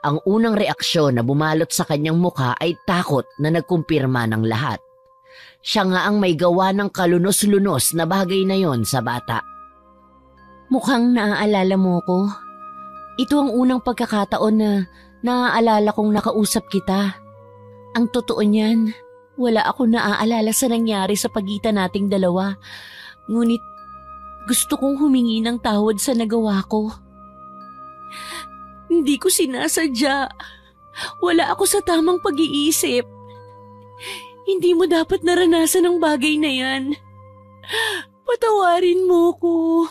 Speaker 3: Ang unang reaksyon na bumalot sa kanyang mukha ay takot na nagkumpirma ng lahat. Siya nga ang may gawa ng kalunos-lunos na bagay na yon sa bata.
Speaker 2: Mukhang naaalala mo ko. Ito ang unang pagkakataon na naaalala kong nakausap kita. Ang totoo niyan, wala ako naaalala sa nangyari sa pagitan nating dalawa. Ngunit gusto kong humingi ng tawad sa nagawa ko. Hindi ko sinasadya. Wala ako sa tamang pag-iisip. Hindi mo dapat naranasan ang bagay na yan. Patawarin mo ko.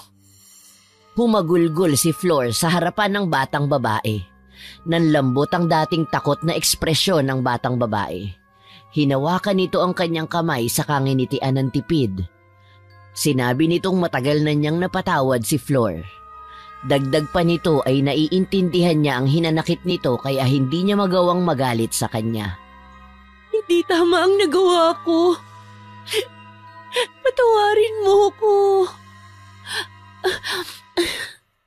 Speaker 3: Humagulgol si Flor sa harapan ng batang babae. Nanlambot ang dating takot na ekspresyon ng batang babae. Hinawakan nito ang kanyang kamay sa kanginitian ng tipid. Sinabi nitong matagal na niyang napatawad si Flor. Dagdag pa nito ay naiintindihan niya ang hinanakit nito kaya hindi niya magawang magalit sa kanya.
Speaker 2: Hindi tama ang nagawa ko. Patawarin mo ko.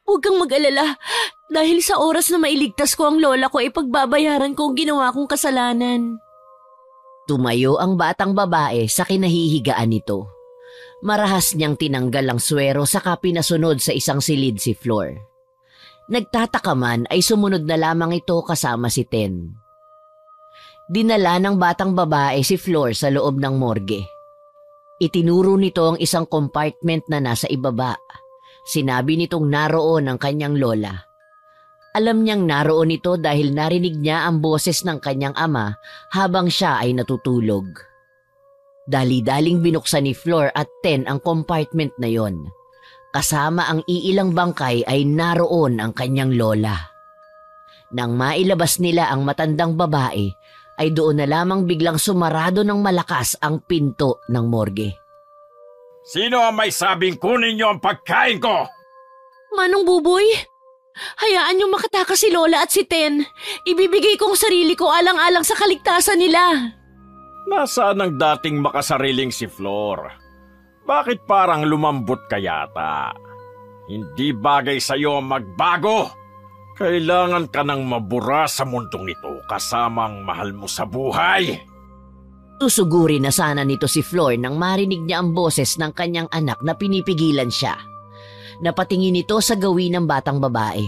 Speaker 2: Huwag kang mag-alala. Dahil sa oras na mailigtas ko ang lola ko ay pagbabayaran ko ang ginawa kong kasalanan.
Speaker 3: Tumayo ang batang babae sa kinahihigaan nito. Marahas niyang tinanggal ang swero saka pinasunod sa isang silid si Flor. Nagtataka man ay sumunod na lamang ito kasama si Ten. Dinala ng batang babae si Flor sa loob ng morgue. Itinuro nito ang isang compartment na nasa ibaba. Sinabi nitong naroon ang kanyang lola. Alam niyang naroon ito dahil narinig niya ang boses ng kanyang ama habang siya ay natutulog. Dali-daling binuksan ni Flor at Ten ang compartment na yon. Kasama ang iilang bangkay ay naroon ang kanyang lola. Nang mailabas nila ang matandang babae, ay doon na lamang biglang sumarado ng malakas ang pinto ng morgue.
Speaker 5: Sino ang may sabing kunin niyo ang pagkain ko?
Speaker 2: Manong Buboy, hayaan niyong makatakas si Lola at si Ten. Ibibigay kong sarili ko alang-alang sa kaligtasan nila.
Speaker 5: Nasaan ang dating makasariling si Flor? Bakit parang lumambot ka yata? Hindi bagay sa'yo magbago. Kailangan ka nang mabura sa mundong ito kasamang mahal mo sa buhay.
Speaker 3: Tusuguri na sana nito si Flor nang marinig niya ang boses ng kanyang anak na pinipigilan siya. Napatingin ito sa gawin ng batang babae.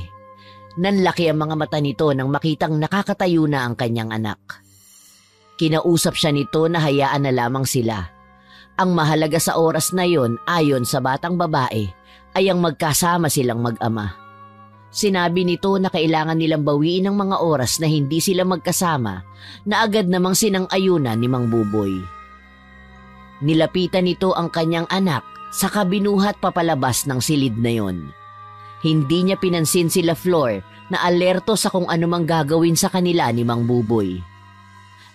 Speaker 3: Nanlaki ang mga mata nito nang makitang nakakatayo na ang kanyang anak. Kinausap siya nito na hayaan na lamang sila. Ang mahalaga sa oras na yon ayon sa batang babae ay ang magkasama silang mag-ama. Sinabi nito na kailangan nilang bawiin ang mga oras na hindi sila magkasama na agad namang sinang-ayunan ni Mang Buboy. Nilapitan nito ang kanyang anak sa kabinuhat papalabas ng silid na yon. Hindi niya pinansin sila Flor na alerto sa kung anumang gagawin sa kanila ni Mang Buboy.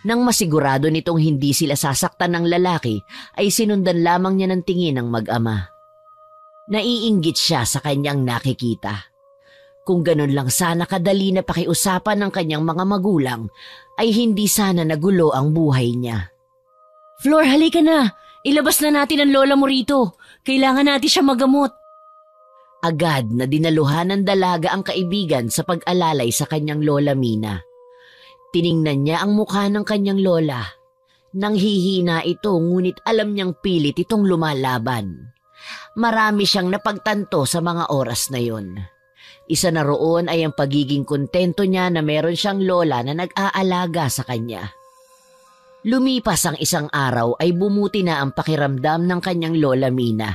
Speaker 3: Nang masigurado nitong hindi sila sasaktan ng lalaki ay sinundan lamang niya ng tingin ng mag-ama. Naiinggit siya sa kanyang nakikita. Kung ganun lang sana kadali na pakiusapan ng kanyang mga magulang, ay hindi sana nagulo ang buhay niya.
Speaker 2: Flor, halika na. Ilabas na natin ang lola mo rito. Kailangan natin siya magamot.
Speaker 3: Agad na dinaluhan ng dalaga ang kaibigan sa pag-alalay sa kanyang lola Mina. Tiningnan niya ang mukha ng kanyang lola. Nanghihina ito ngunit alam niyang pilit itong lumalaban. Marami siyang napagtanto sa mga oras na yon. Isa na roon ay ang pagiging kontento niya na meron siyang lola na nag-aalaga sa kanya. Lumipas ang isang araw ay bumuti na ang pakiramdam ng kanyang lola Mina.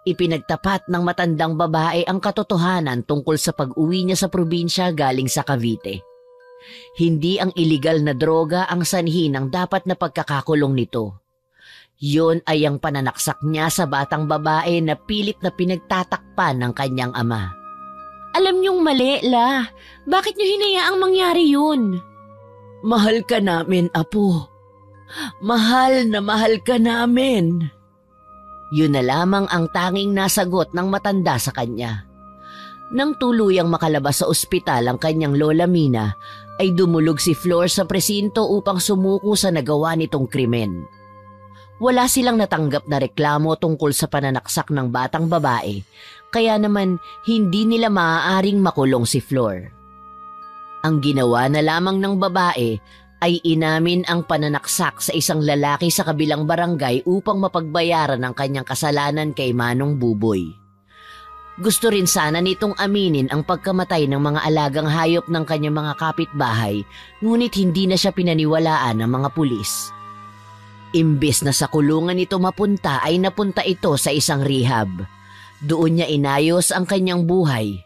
Speaker 3: Ipinagtapat ng matandang babae ang katotohanan tungkol sa pag-uwi niya sa probinsya galing sa Cavite. Hindi ang iligal na droga ang sanhi ng dapat na pagkakakulong nito. Yun ay ang pananaksak niya sa batang babae na pilit na pinagtatakpan ng kanyang ama.
Speaker 2: Alam niyong mali, La. Bakit niyo hinayaang mangyari yun?
Speaker 1: Mahal ka namin, Apo. Mahal na mahal ka namin.
Speaker 3: Yun na lamang ang tanging nasagot ng matanda sa kanya. Nang tuluyang makalabas sa ospital ang kanyang lola Mina, ay dumulog si Flor sa presinto upang sumuko sa nagawa nitong krimen. Wala silang natanggap na reklamo tungkol sa pananaksak ng batang babae, kaya naman hindi nila maaaring makulong si Flor. Ang ginawa na lamang ng babae ay inamin ang pananaksak sa isang lalaki sa kabilang barangay upang mapagbayaran ang kanyang kasalanan kay Manong Buboy. Gusto rin sana nitong aminin ang pagkamatay ng mga alagang hayop ng kanyang mga kapitbahay, ngunit hindi na siya pinaniwalaan ng mga pulis. Imbes na sa kulungan ito mapunta ay napunta ito sa isang rehab. Doon niya inayos ang kanyang buhay.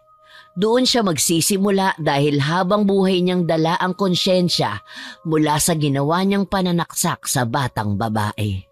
Speaker 3: Doon siya magsisimula dahil habang buhay niyang dala ang konsyensya mula sa ginawa niyang pananaksak sa batang babae.